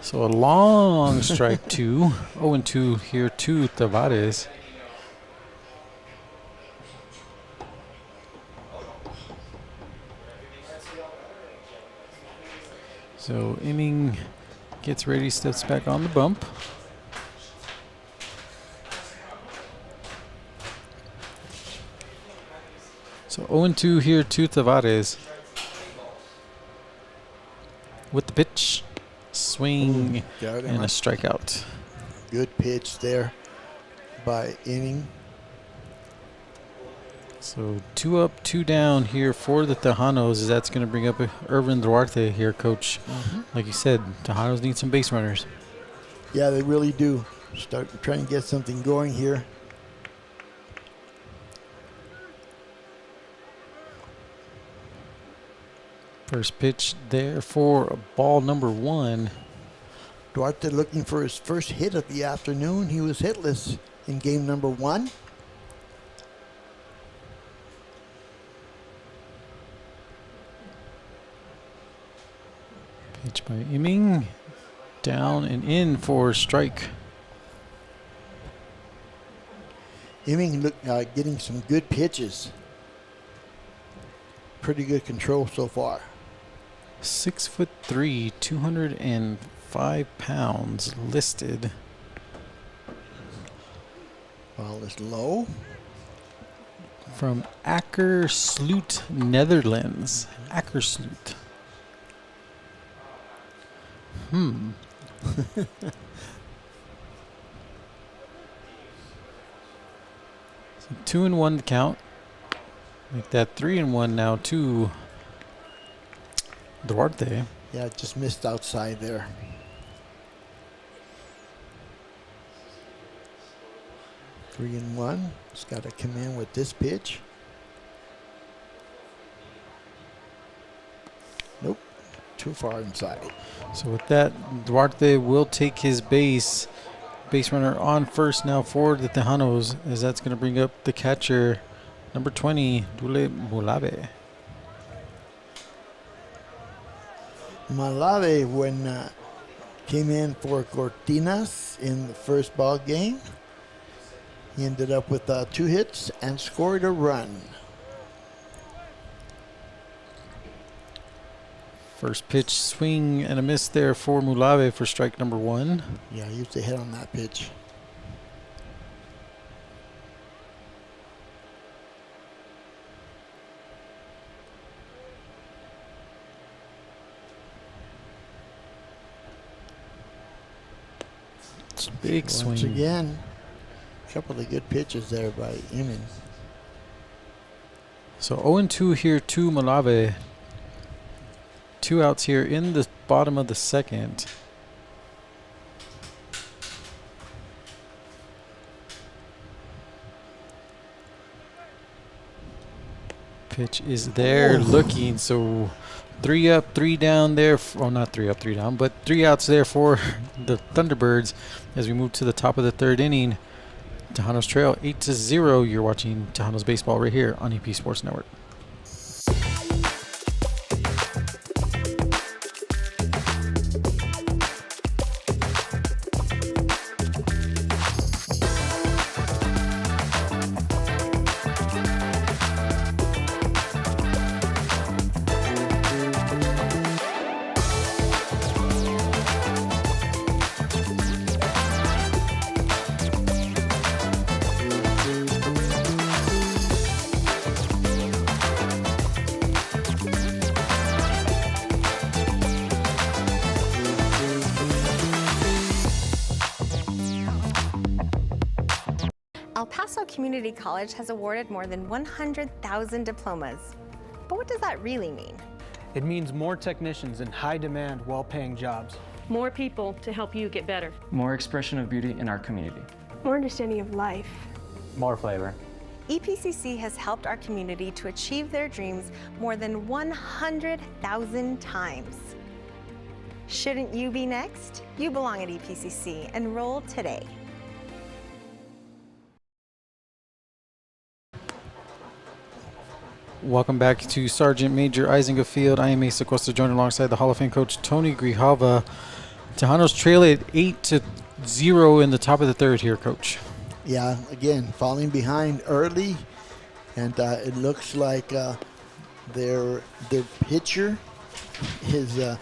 so a long strike 2. 0-2 here to Tavares. So Imming gets ready, steps back on the bump. So 0-2 here to Tavares. With the pitch, swing, Got him. and a strikeout. Good pitch there by inning. So 2 up, 2 down here for the Tejanos. As that's going to bring up Irvin Duarte here, Coach. Like you said, Tejanos need some base runners. Yeah, they really do. Start trying to get something going here. First pitch there for ball number 1. Duarte looking for his first hit of the afternoon. He was hitless in game number 1. Pitch by Imming. Down and in for strike. Imming getting some good pitches. Pretty good control so far. 6'3", 205 pounds listed. Ball is low. From Akersloot, Netherlands. Akersloot. So 2-1 the count. Make that 3-1 now to Duarte. Yeah, just missed outside there. Three and one. He's got to come in with this pitch. Nope. Too far inside. So with that, Duarte will take his base runner on first now for the Tejanos, as that's going to bring up the catcher, number 20, Dule Mulave. Malave, when came in for Cortinas in the first ball game. He ended up with 2 hits and scored a run. First pitch swing and a miss there for Mulave for strike number 1. Yeah, he used to hit on that pitch. Big swing. Once again, a couple of good pitches there by Eamon. So 0-2 here to Mulave. 2 outs here in the bottom of the second. Pitch is there looking, so 3 up, 3 down there. Well, not 3 up, 3 down, but 3 outs there for the Thunderbirds as we move to the top of the 3rd inning. Tejanos trail 8-0. You're watching Tejanos baseball right here on EP Sports Network. El Paso Community College has awarded more than 100,000 diplomas. But what does that really mean? It means more technicians in high-demand, well-paying jobs. More people to help you get better. More expression of beauty in our community. More understanding of life. More flavor. EPCC has helped our community to achieve their dreams more than 100,000 times. Shouldn't you be next? You belong at EPCC. Enroll today. Welcome back to Sergeant Major Eisnega Field. I am Asa Costa, joined alongside the Hall of Fame coach Tony Grijalva. Tejanos trail at 8-0 in the top of the 3rd here, Coach. Yeah, again, falling behind early, and it looks like their pitcher is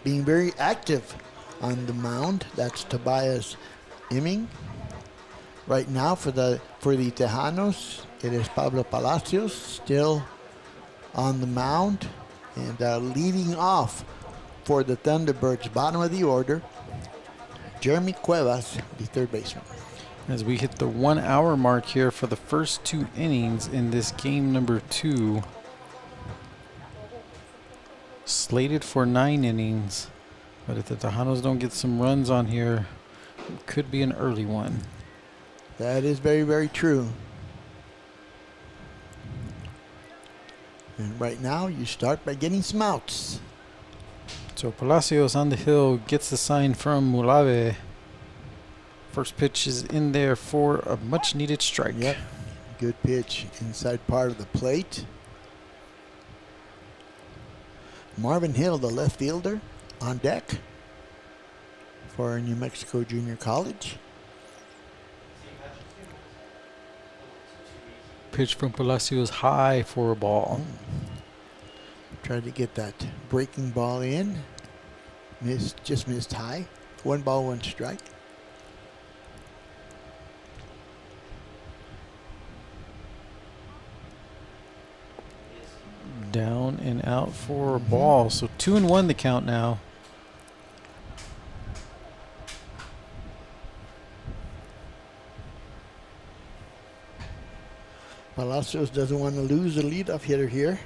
being very active on the mound. That's Tobias Imming. Right now for the Tejanos, it is Pablo Palacios still on the mound, and leading off for the Thunderbirds, bottom of the order, Jeremy Cuevas, the 3rd baseman. As we hit the 1 hour mark here for the first 2 innings in this game number 2. Slated for 9 innings, but if the Tejanos don't get some runs on here, it could be an early one. That is very, very true. And right now, you start by getting some outs. So Palacios on the hill gets the sign from Mulave. First pitch is in there for a much-needed strike. Yep, good pitch inside part of the plate. Marvin Hill, the left fielder, on deck for New Mexico Junior College. Pitch from Palacios high for a ball. Tried to get that breaking ball in. Just missed high. 1 ball, 1 strike. Down and out for a ball. So 2-1 the count now. Palacios doesn't want to lose the leadoff hitter here.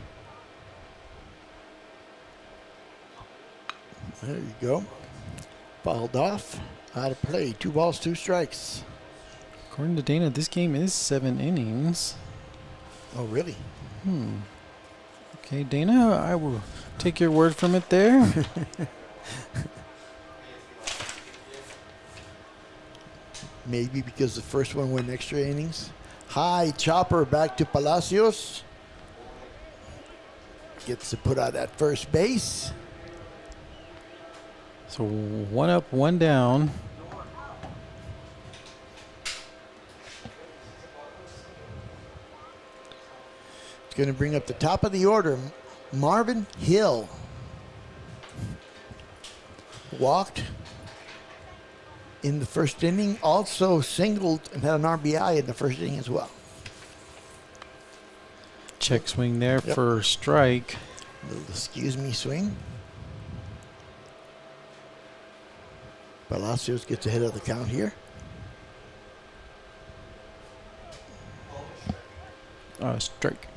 There you go. Fouled off. Out of play. 2 balls, 2 strikes. According to Dana, this game is 7 innings. Oh, really? Okay, Dana, I will take your word from it there. Maybe because the first one went extra innings. High chopper back to Palacios. Gets to put out at first base. So 1 up, 1 down. It's going to bring up the top of the order, Marvin Hill. Walked in the first inning, also singled and had an RBI in the first inning as well. Check swing there for strike. Little excuse me swing. Palacios gets ahead of the count here. Strike.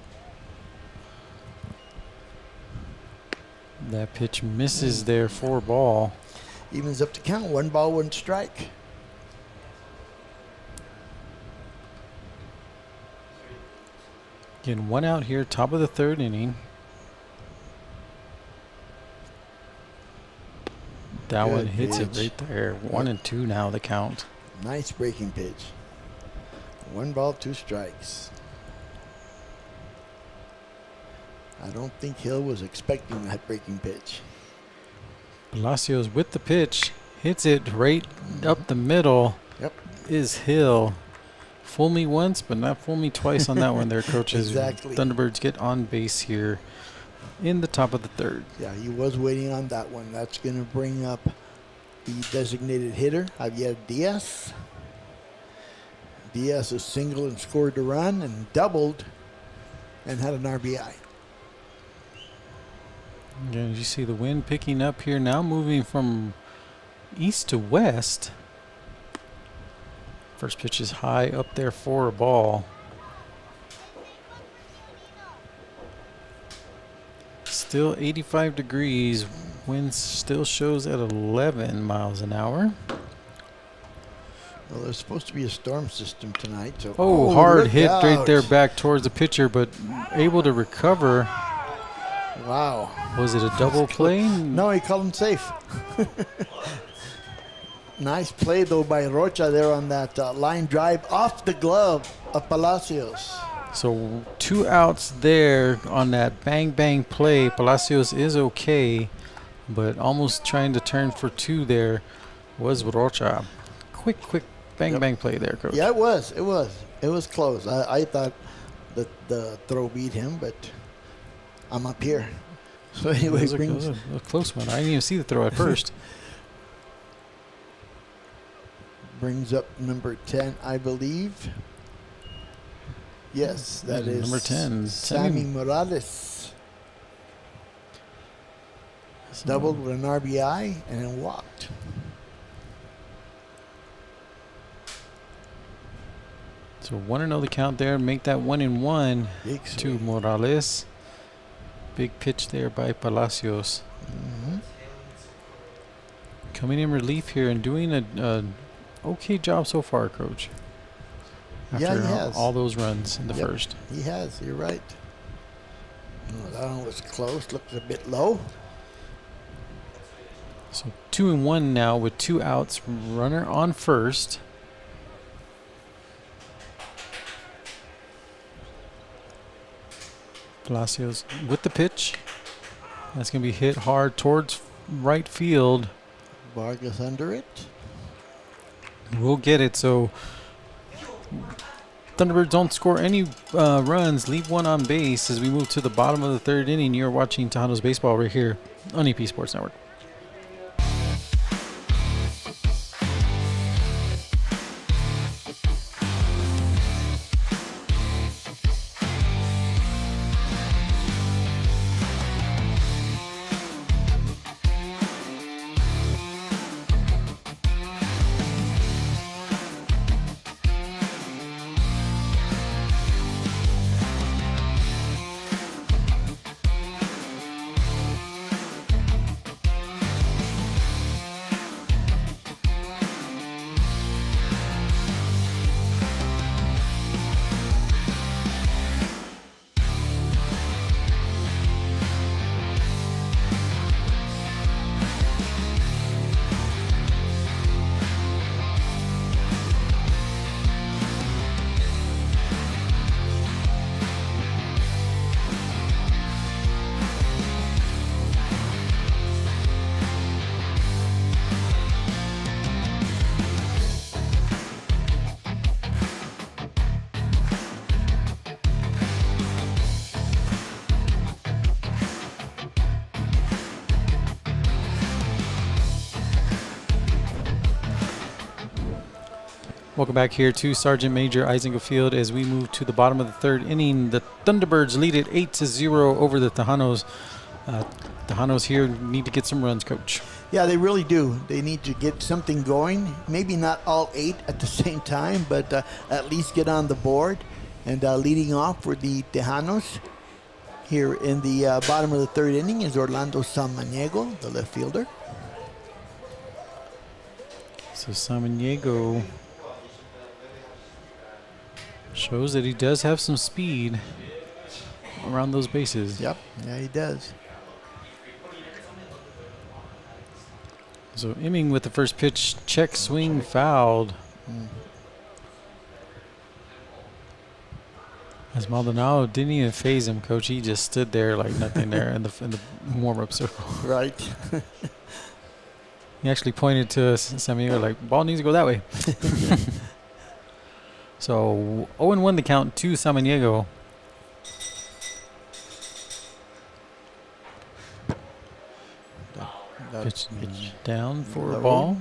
That pitch misses there for ball. Evens up the count. 1 ball, 1 strike. Again, 1 out here, top of the 3rd inning. That Good one hits it pitch. right there. 1 and 2 now the count. Nice breaking pitch. 1 ball, 2 strikes. I don't think Hill was expecting that breaking pitch. Palacios with the pitch. Hits it right up the middle. Yep. Is Hill. Fool me once, but not fool me twice on that one there, coaches. Exactly. Thunderbirds get on base here in the top of the 3rd. Yeah, he was waiting on that one. That's going to bring up the designated hitter, Javier Diaz. Diaz is single and scored a run and doubled and had an RBI. Again, you see the wind picking up here now, moving from east to west. First pitch is high up there for a ball. Still 85 degrees. Wind still shows at 11 miles an hour. Well, there's supposed to be a storm system tonight. So Hard look hit right out. there back towards the pitcher, but able to recover. Wow. Was it a double play? No, he called him safe. Nice play, though, by Rocha there on that line drive off the glove of Palacios. So 2 outs there on that bang bang play. Palacios is okay, but almost trying to turn for 2 there was Rocha. Quick bang bang play there, coach. Yeah, it was. It was close. I thought that the throw beat him, but I'm up here. So anyway, It was a close one. I didn't even see the throw at first. brings up number 10, I believe. Yes, that is number 10. Sammy Morales. Doubled with an RBI and then walked. So 1-0 the count there. Make that 1-1 Big to swing. Morales. Big pitch there by Palacios. Coming in relief here and doing a okay job so far, coach. Yeah, he After has. all those runs in the first. He has. You're right. Oh, that one was close. Looked a bit low. So 2-1 now with 2 outs. Runner on first. Palacios with the pitch. That's going to be hit hard towards right field. Vargas under it. We'll get it. So Thunderbirds don't score any runs, leave 1 on base as we move to the bottom of the 3rd inning. You're watching Tejanos baseball right here on EP Sports Network. Welcome back here to Sergeant Major Eisnega Field as we move to the bottom of the third inning. The Thunderbirds lead it 8-0 over the Tejanos. Tejanos here need to get some runs, Coach. Yeah, they really do. They need to get something going. Maybe not all 8 at the same time, but at least get on the board. And leading off for the Tejanos here in the bottom of the third inning is Orlando Samaniego, the left fielder. So Samaniego shows that he does have some speed around those bases. Yep, yeah, he does. So Imming with the first pitch, check swing fouled. As Maldonado didn't even phase him, Coach. He just stood there like nothing there in the warm-up circle. Right. He actually pointed to Samaniego like, ball needs to go that way. So 0-1 the count to Samaniego. Pitch down for a ball.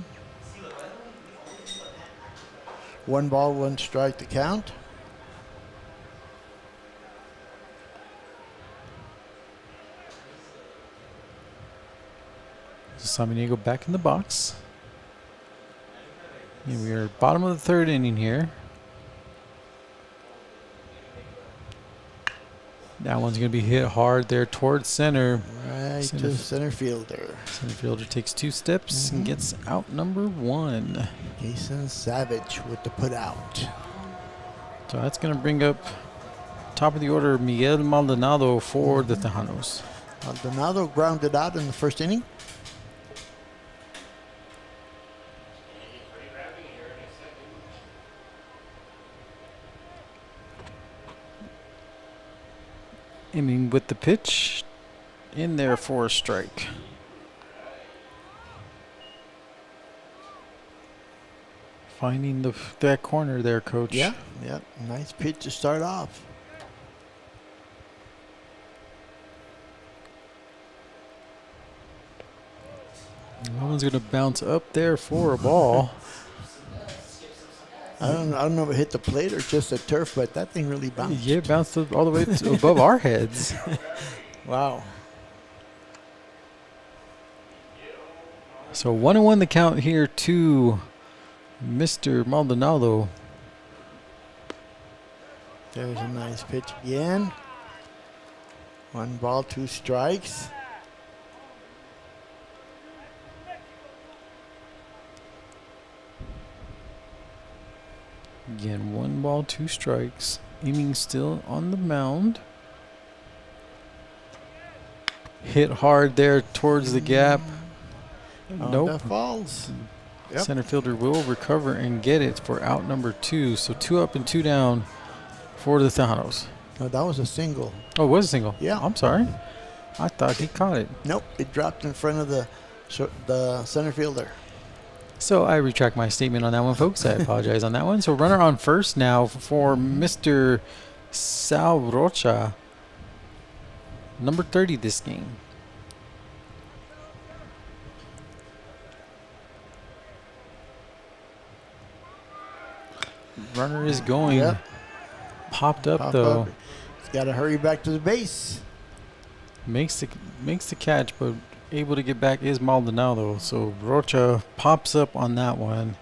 1 ball, 1 strike to count. Samaniego back in the box. And we are bottom of the third inning here. That one's going to be hit hard there towards center. Right to the center fielder. Center fielder takes 2 steps and gets out number 1. Jason Savage with the put out. So that's going to bring up top of the order Miguel Maldonado for the Tejanos. Maldonado grounded out in the first inning. Imming with the pitch in there for a strike. Finding that corner there, Coach. Yeah, yeah, nice pitch to start off. That one's going to bounce up there for a ball. I don't know if it hit the plate or just the turf, but that thing really bounced. Yeah, it bounced all the way to above our heads. Wow. So 1-1 the count here to Mr. Maldonado. There's a nice pitch again. 1 ball, 2 strikes. Again, 1 ball, 2 strikes. Imming still on the mound. Hit hard there towards the gap. Nope. That falls. Yep. Center fielder will recover and get it for out number 2. So 2 up and 2 down for the Tejanos. No, that was a single. Oh, it was a single? Yeah. I'm sorry. I thought he caught it. Nope, it dropped in front of the center fielder. So I retract my statement on that one, folks. I apologize on that one. So runner on first now for Mr. Sal Rocha. Number 30 this game. Runner is going. Yep. Popped up though. He's got to hurry back to the base. Makes the catch, but able to get back is Maldonado. So Rocha pops up on that one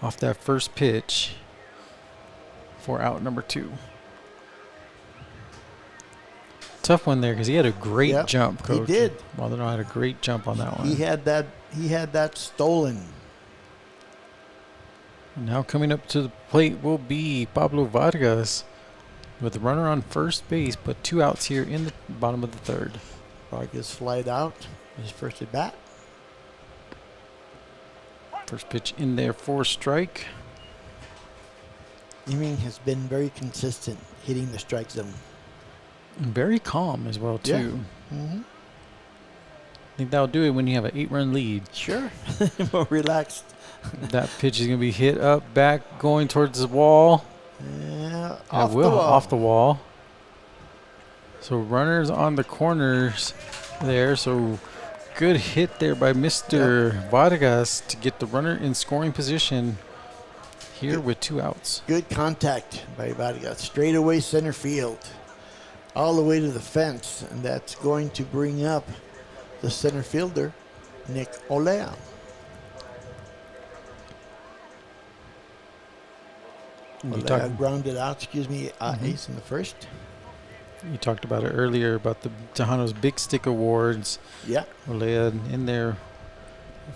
off that first pitch for out number 2. Tough one there because he had a great jump, Coach. He did. Maldonado had a great jump on that one. He had that stolen. Now coming up to the plate will be Pablo Vargas with the runner on first base, but 2 outs here in the bottom of the third. Vargas flied out. His first at bat. First pitch in there for strike. Imming has been very consistent hitting the strike zone. And very calm as well, too. Yeah. Mm-hmm. I think that'll do it when you have an 8-run lead. Sure. More relaxed. That pitch is going to be hit up, back, going towards the wall. Yeah, off the wall. Off the wall. So runners on the corners there. So good hit there by Mr. Vargas to get the runner in scoring position here with 2 outs. Good contact by Vargas. Straight away center field. All the way to the fence. And that's going to bring up the center fielder, Nick Olea. Olea grounded out, ace in the first. You talked about it earlier about the Tejanos Big Stick Awards. Yeah. Olea in there,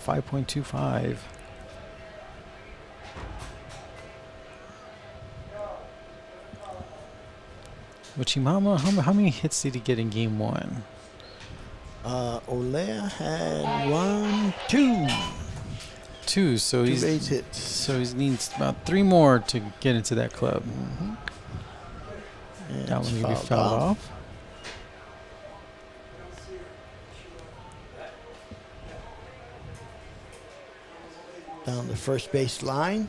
5.25. Uchimama, how many hits did he get in game 1? Olea had 1, 2. 2, so 2 he's base hits. so he needs about 3 more to get into that club. And That one maybe fouled fouled off. Down the first base line.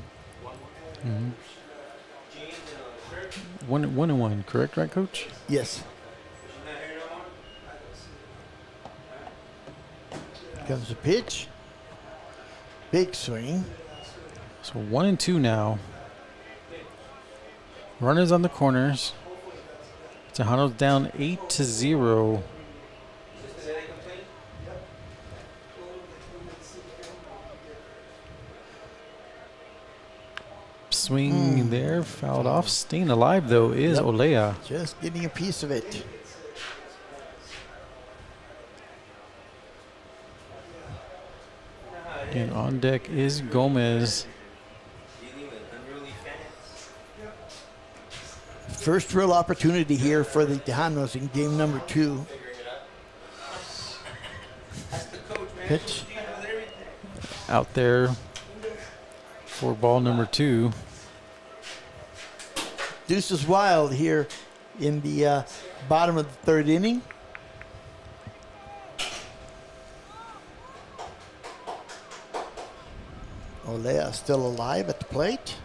1-1, correct, right, Coach? Yes. Comes the pitch. Big swing. So 1-2 now. Runners on the corners. Tejanos down 8-0. Swing there, fouled off. Staying alive though is Olea. Just getting a piece of it. And on deck is Gomez. First real opportunity here for the Tejanos in game number 2. Pitch. Out there for ball number 2. Deuce is wild here in the bottom of the 3rd inning. Olea still alive at the plate.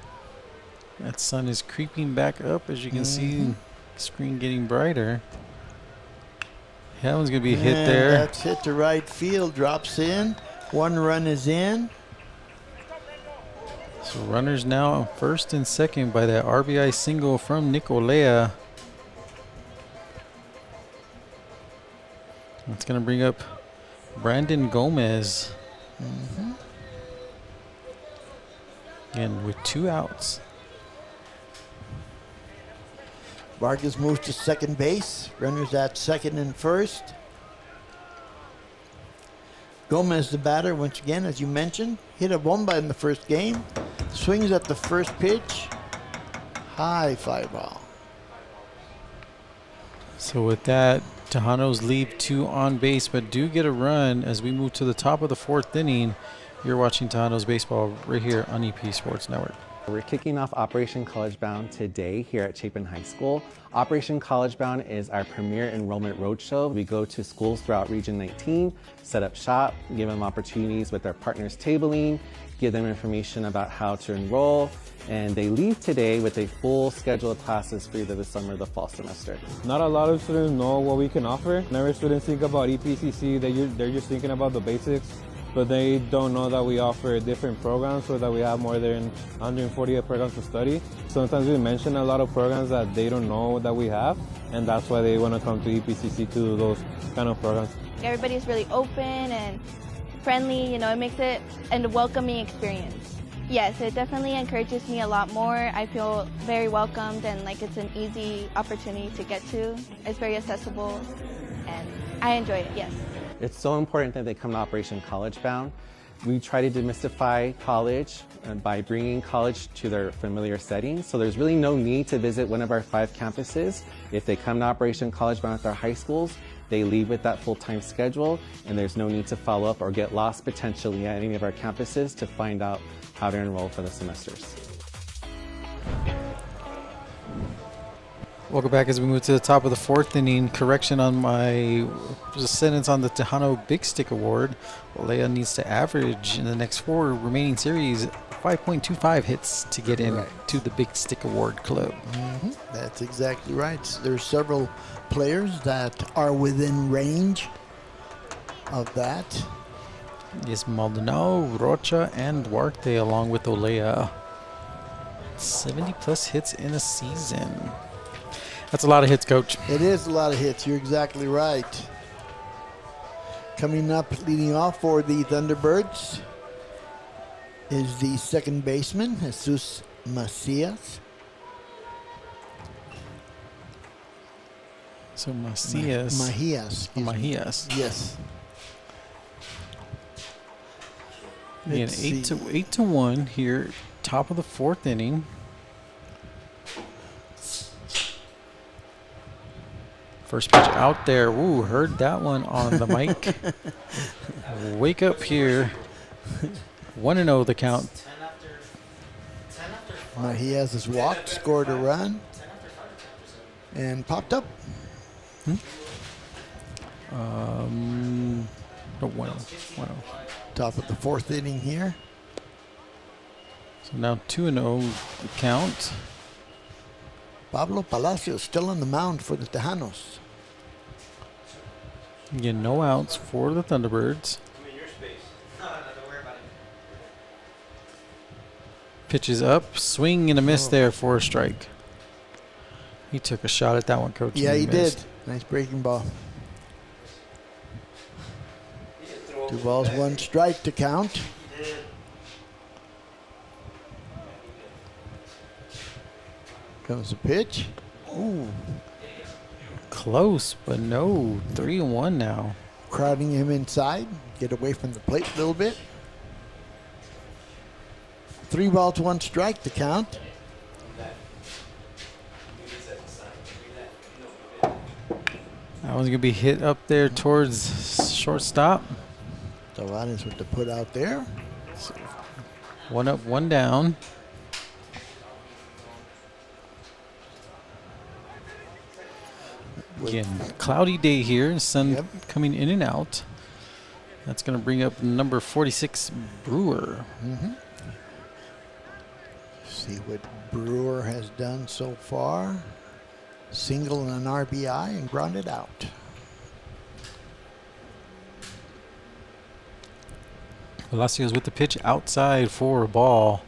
That sun is creeping back up, as you can see. Screen getting brighter. That one's gonna be hit And there. That's hit to right field. Drops in. 1 run is in. So runners now first and second by that RBI single from Nick Olea. That's gonna bring up Brandon Gomez. And with 2 outs. Vargas moves to second base. Runners at second and first. Gomez, the batter, once again, as you mentioned, hit a bomba in the first game. Swings at the first pitch. High fly ball. So with that, Tejanos leave 2 on base, but do get a run as we move to the top of the 4th inning. You're watching Tejanos baseball right here on EP Sports Network. We're kicking off Operation Collegebound today here at Chapin High School. Operation Collegebound is our premier enrollment roadshow. We go to schools throughout Region 19, set up shop, give them opportunities with our partners tabling, give them information about how to enroll, and they leave today with a full schedule of classes for either the summer or the fall semester. Not a lot of students know what we can offer. Whenever students think about EPCC, they're just thinking about the basics, but they don't know that we offer different programs so that we have more than 148 programs to study. Sometimes we mention a lot of programs that they don't know that we have, and that's why they want to come to EPCC to do those kind of programs. Everybody's really open and friendly, you know, it makes it a welcoming experience. Yes, it definitely encourages me a lot more. I feel very welcomed and like it's an easy opportunity to get to. It's very accessible and I enjoy it, yes. It's so important that they come to Operation Collegebound. We try to demystify college by bringing college to their familiar settings. So there's really no need to visit one of our 5 campuses. If they come to Operation Collegebound at their high schools, they leave with that full-time schedule, and there's no need to follow up or get lost potentially at any of our campuses to find out how to enroll for the semesters. Welcome back as we move to the top of the 4th inning. Correction on my sentence on the Tejano Big Stick Award. Olea needs to average in the next 4 remaining series 5.25 hits to get in to the Big Stick Award club. That's exactly right. There's several players that are within range of that. Yes, Maldonado, Rocha, and Duarte along with Olea. 70-plus hits in a season. That's a lot of hits, Coach. It is a lot of hits. You're exactly right. Coming up, leading off for the Thunderbirds is the second baseman, Jesus Macias. So Macias. Macias. Macias. Yes. Again, Let's 8-1 here, top of the fourth inning. First pitch out there. Ooh, heard that one on the mic. Wake up here. 1-0 the count. Macias has walked, scored a run, and popped up. 1-0. Top of the fourth inning here. So now 2-0 the count. Pablo Palacios still on the mound for the Tejanos. Again, no outs for the Thunderbirds. Pitches up, swing and a miss there for a strike. He took a shot at that one, Coach. Yeah, and he missed. did. Nice breaking ball. 2 balls, 1 strike to count. Comes the pitch. Ooh, Close, but no. 3-1 now. crowding him inside. Get away from the plate a little bit. 3 balls, 1 strike to count. That one's going to be hit up there towards shortstop. Tavares with the put out there. 1 up, 1 down. Again, cloudy day here. Sun Yep. coming in and out. That's going to bring up number 46, Brewer. See what Brewer has done so far. Single and an RBI and grounded out. Palacios with the pitch outside for a ball.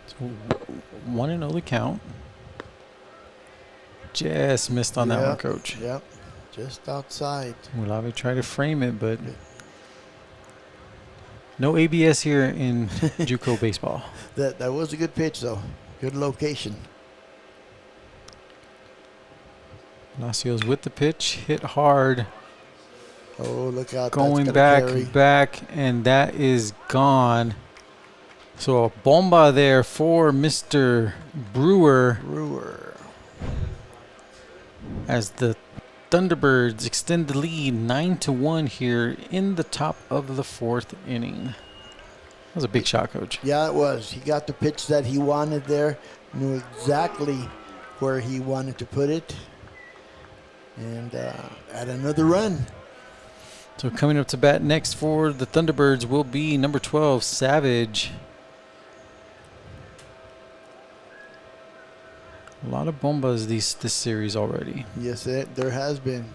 So 1-0 the count. Just missed on that one, Yep, Coach. Yep, just outside. Mulave tried to frame it, but no ABS here in JUCO baseball. That was a good pitch, though. Good location. Palacios with the pitch, hit hard, Oh, look out. going that's back, gonna carry. back, and that is gone. So a bomba there for Mr. Brewer Brewer. as the Thunderbirds extend the lead 9-1 here in the top of the fourth inning. That was a big shot, Coach. Yeah, it was. He got the pitch that he wanted there. Knew exactly where he wanted to put it. And add another run. So coming up to bat next for the Thunderbirds will be number 12, Savage. A lot of bombas this series already. Yes, there has been.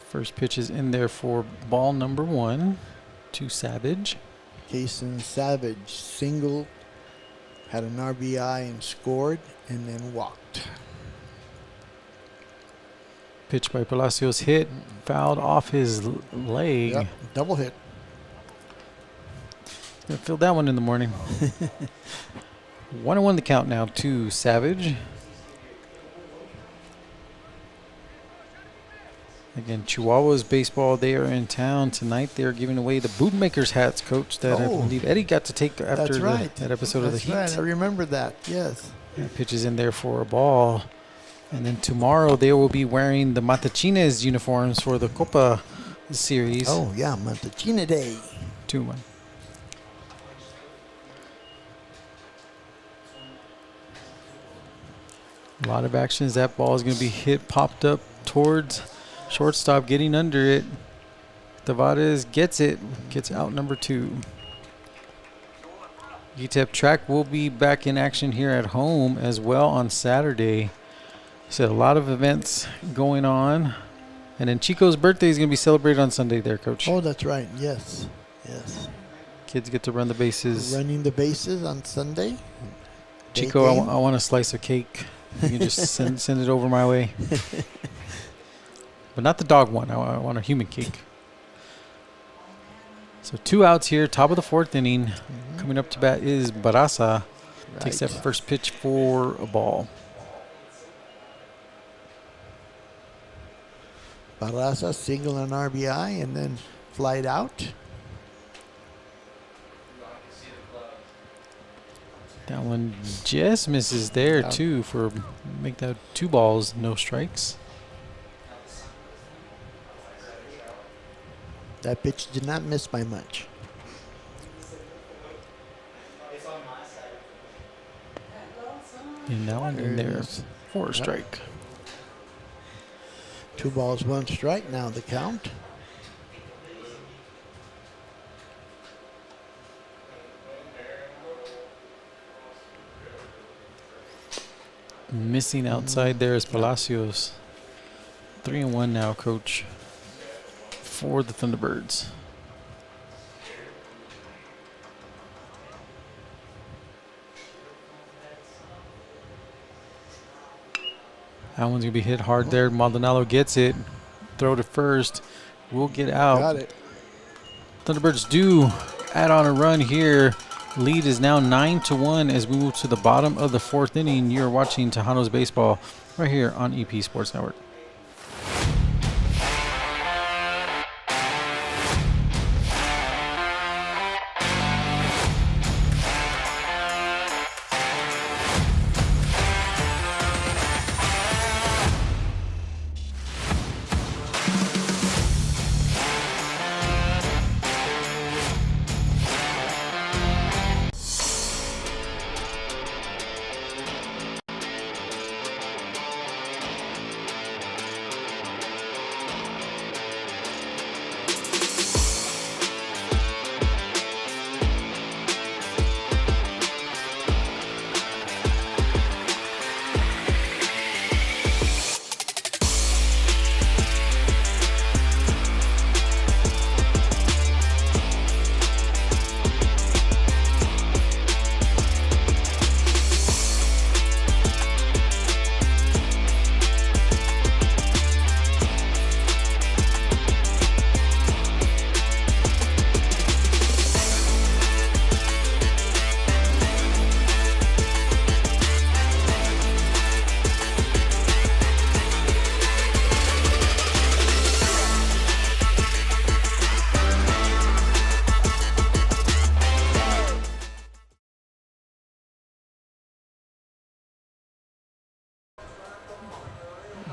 First pitch is in there for ball number 1 to Savage. Jason Savage singled, had an RBI and scored, and then walked. Pitch by Palacios hit, fouled off his leg. Yep, double hit. Gonna feel that one in the morning. 1-1 the count now to Savage. Again, Chihuahua's baseball, they are in town tonight. They are giving away the Bootmakers hats, Coach, that I believe Eddie got to take after That's right. that episode of the Heat. Right. I remember that, yes. Pitches in there for a ball. And then tomorrow they will be wearing the Matachines uniforms for the Copa series. Oh, yeah, Montachina Day. 2-1. A lot of actions. That ball is going to be hit, popped up towards shortstop, getting under it. Tavares gets it, gets out number 2. UTEP track will be back in action here at home as well on Saturday. Said a lot of events going on. And then Chico's birthday is going to be celebrated on Sunday there, Coach. Oh, that's right. Yes. Yes. Kids get to run the bases. Running the bases on Sunday. Day Chico, game. I want a slice of cake. You can just send it over my way. But not the dog one. I want a human cake. So 2 outs here, top of the 4th inning. Coming up to bat is Barasa. Takes that first pitch for a ball. Barraza single and RBI and then flied out. That one just misses there Out. too for make that 2 balls, no strikes. That pitch did not miss by much. And that one in There it there is. for a Yep. strike. 2 balls, 1 strike now the count. Missing outside there is Palacios. 3-1 now, Coach, for the Thunderbirds. That one's going to be hit hard there. Maldonado gets it. Throw to first. We'll get out. Got it. Thunderbirds do add on a run here. Lead is now 9-1 as we move to the bottom of the 4th inning. You're watching Tejanos Baseball right here on EP Sports Network.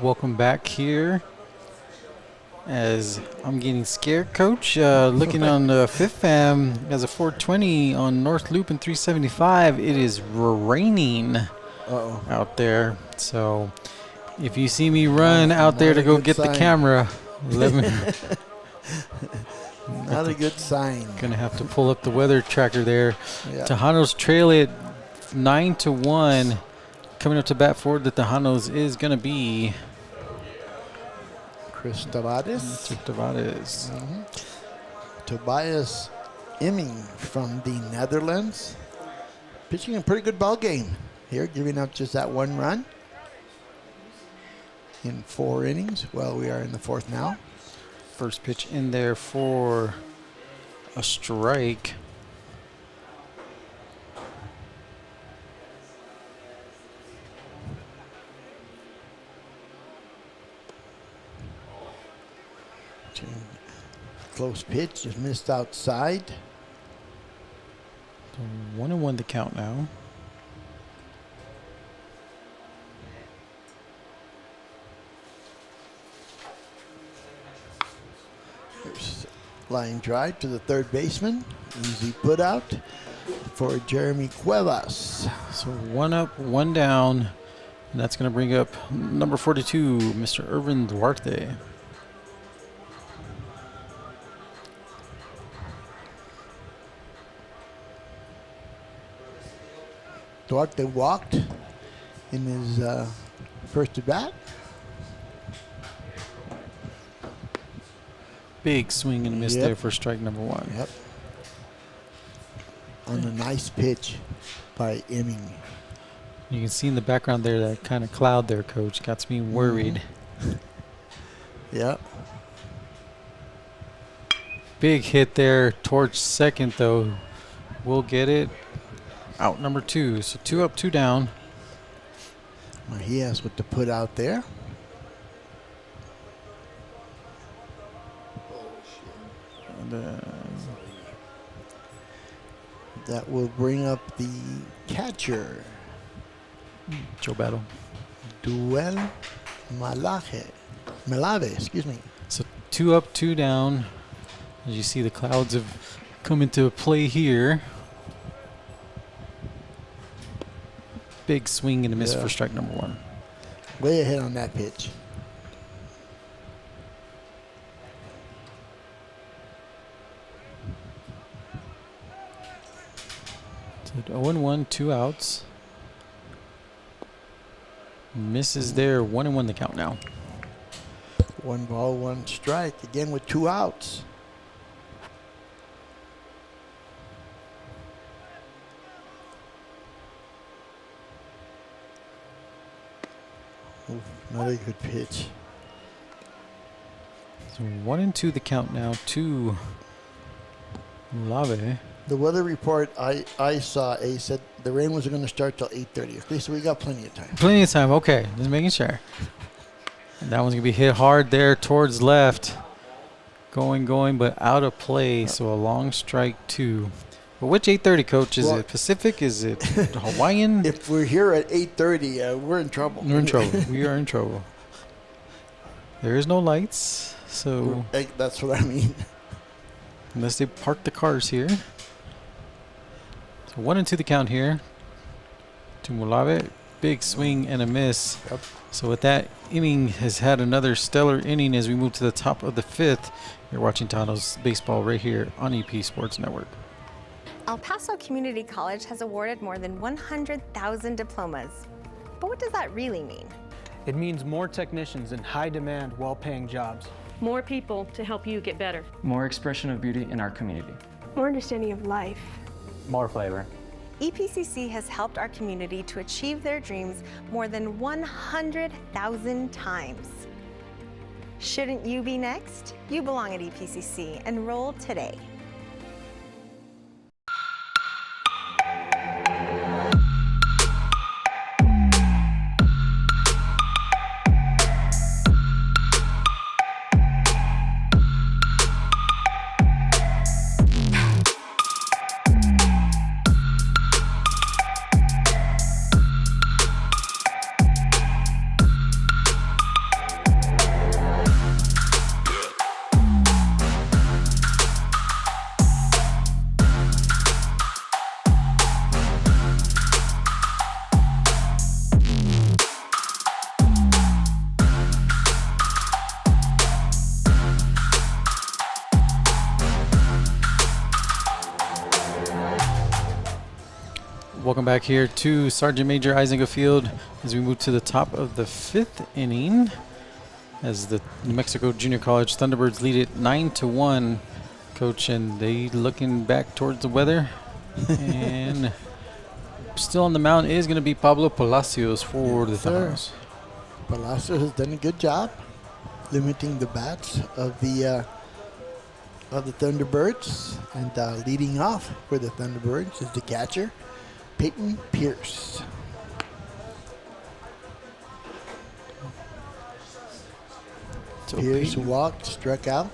Welcome back here. As I'm getting scared, Coach. Looking on the 5th fam as a 420 on North Loop and 375. It is raining out there. So if you see me run out there to go get the camera, let me. Not a good sign. Gonna have to pull up the weather tracker there. Yeah. Tejanos trail it 9-1. Coming up to bat for the Tejanos is gonna be Chris Tavares. Mr. Tavares. Tobias Imming from the Netherlands. Pitching a pretty good ball game here, giving up just that 1 run in 4 innings. Well, we are in the 4th now. First pitch in there for a strike. Close pitch, just missed outside. So 1-1 the count now. There's line drive to the 3rd baseman. Easy put out for Jeremy Cuevas. So 1 up, 1 down. And that's going to bring up number 42, Mr. Irvin Duarte. Duarte walked in his First at bat. Big swing and a miss Yep. there for strike number 1. Yep. On a nice pitch by Emming. You can see in the background there that kind of cloud there, Coach. Got me worried. Yep. Big hit there towards second, though. We'll get it. Out number 2. So 2 up, 2 down. Well, he has what to put out there. And, That will bring up the catcher, Joe Battle. Duel Malave, excuse me. So 2 up, 2 down. As you see, the clouds have come into play here. Big swing and a miss Yeah. for strike number 1. Way ahead on that pitch. So 0-1, 2 outs. Misses there, 1-1 the count now. 1 ball, 1 strike. Again with 2 outs. Oof, another good pitch. So 1-2 the count now to Lave. The weather report I saw, said the rain wasn't going to start till 8:30. Okay, so we got plenty of time. Plenty of time. Okay, just making sure. And that one's going to be hit hard there towards left. Going, but out of play. So a long strike 2. But which 8:30, Coach? Is Well- it Pacific? Is it Hawaiian? If we're here at 8:30, we're in trouble. We're in trouble. We are in trouble. There is no lights. So That's what I mean. unless they park the cars here. So 1-2 the count here to Mulave. Big swing and a miss. Yep. So with that, inning has had another stellar inning as we move to the top of the 5th. You're watching Tejanos baseball right here on EP Sports Network. El Paso Community College has awarded more than 100,000 diplomas. But what does that really mean? It means more technicians in high-demand, well-paying jobs. More people to help you get better. More expression of beauty in our community. More understanding of life. More flavor. EPCC has helped our community to achieve their dreams more than 100,000 times. Shouldn't you be next? You belong at EPCC. Enroll today. Welcome back here to Sergeant Major Eisnega Field as we move to the top of the 5th inning as the New Mexico Junior College Thunderbirds lead it 9-1, Coach, and they looking back towards the weather. And still on the mound is going to be Pablo Palacios for the Sir. Tejanos. Palacio has done a good job limiting the bats of the Thunderbirds, and leading off for the Thunderbirds is the catcher, Peyton Pierce. So Pierce Peyton- walked, struck out.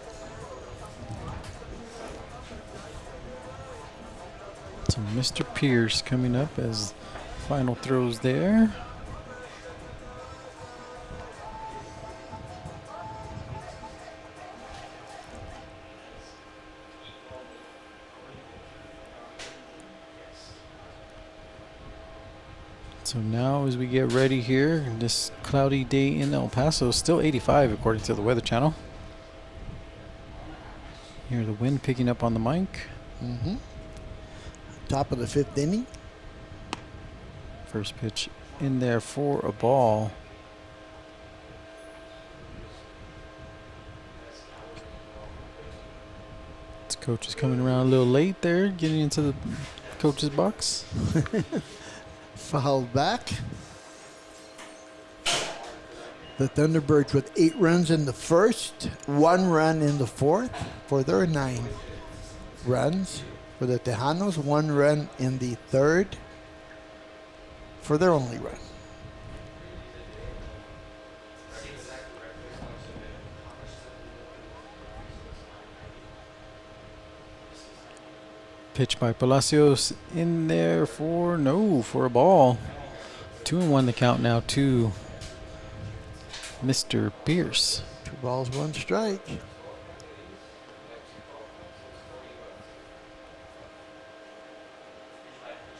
So Mr. Pierce coming up as final throws there. So now as we get ready here, this cloudy day in El Paso, still 85 according to the Weather Channel. Hear the wind picking up on the mic. Mm-hmm. Top of the 5th inning. First pitch in there for a ball. Coach is coming around a little late there, getting into the coach's box. Fouled back. The Thunderbirds with 8 runs in the first, 1 run in the fourth for their 9 runs. For the Tejanos, 1 run in the third for their only run. Pitch by Palacios in there for a ball. 2-1 the count now to Mr. Pierce. 2 balls, 1 strike.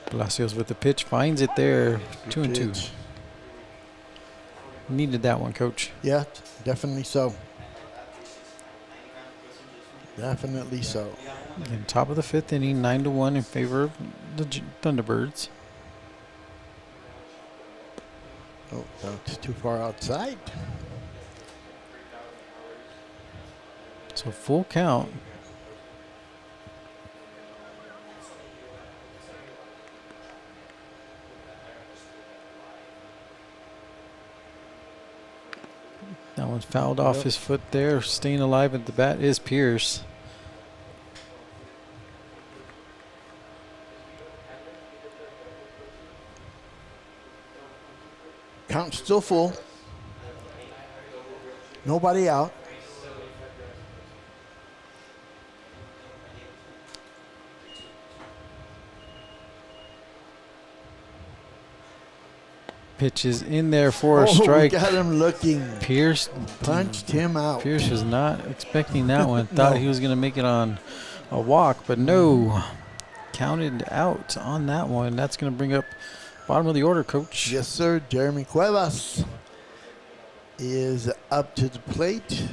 Palacios with the pitch, finds it there. Good 2-2. pitch. Needed that one, Coach. Yeah, definitely so. Definitely so. In top of the 5th inning, 9-1 in favor of the Thunderbirds. Oh, that's too far outside. So full count. That one's fouled off his foot there. Staying alive at the bat is Pierce. Count still full. Nobody out. Pitch is in there for a strike. We got him looking. Pierce Punched him out. Pierce was not expecting that one. Thought he was going to make it on a walk, but no. Counted out on that one. That's going to bring up bottom of the order, Coach. Yes, sir. Jeremy Cuevas is up to the plate.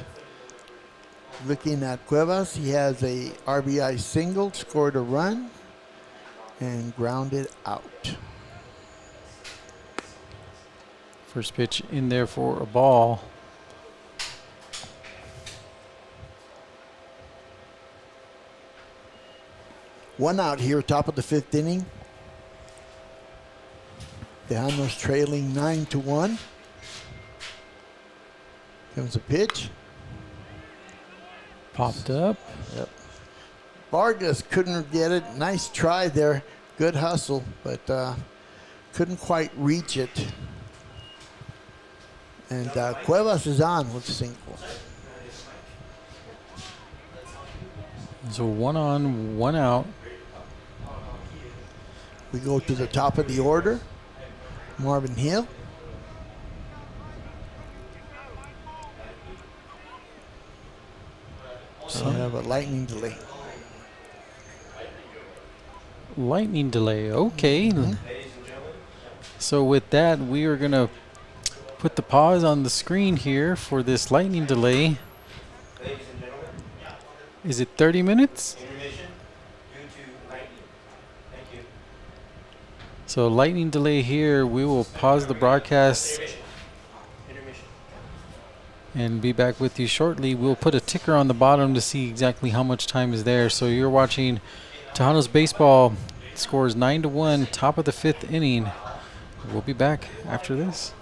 Looking at Cuevas, he has a RBI single, scored a run, and grounded out. First pitch in there for a ball. One out here, top of the 5th inning. Tejanos trailing 9-1. Comes a pitch. Popped up. Yep. Vargas couldn't get it. Nice try there. Good hustle, but couldn't quite reach it. And Cuevas is on with a single. So 1 on, 1 out. We go to the top of the order. Marvin Hill. So we have a lightning delay. Lightning delay. Okay. So with that, we are going to put the pause on the screen here for this lightning delay. Is it 30 minutes? So lightning delay here. We will pause the broadcast and be back with you shortly. We'll put a ticker on the bottom to see exactly how much time is there. So you're watching Tejanos baseball. Scores 9-1, top of the 5th inning. We'll be back after this.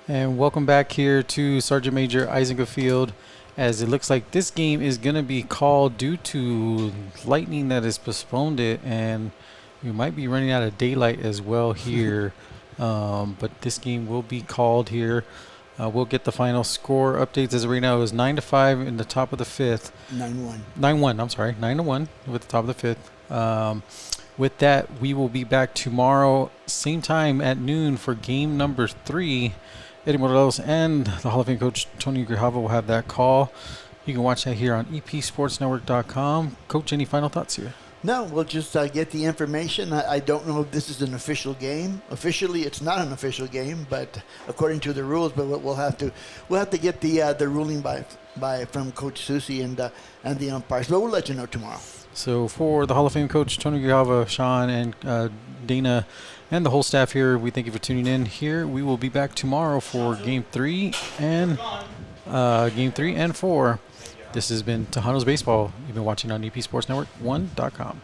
And welcome back here to Sergeant Major Eisnega Field, as it looks like this game is going to be called due to lightning that has postponed it, and we might be running out of daylight as well here. But this game will be called here. We'll get the final score updates. As of right now, it was 9-5 in the top of the fifth. 9-1. 9-1. I'm sorry, 9-1 with the top of the fifth. With that, we will be back tomorrow, same time at noon for game number 3. Eddie Morelos and the Hall of Fame coach Tony Grijalva will have that call. You can watch that here on epsportsnetwork.com. Coach, any final thoughts here? No, we'll just get the information. I don't know if this is an official game. Officially, it's not an official game, but according to the rules. But we'll have to get the ruling from Coach Susi and the umpires. But we'll let you know tomorrow. So for the Hall of Fame coach Tony Grijalva, Sean, and Dana, and the whole staff here, we thank you for tuning in. Here we will be back tomorrow for Game 3 and 4. This has been Tejanos Baseball. You've been watching on EPSportsNetwork1.com.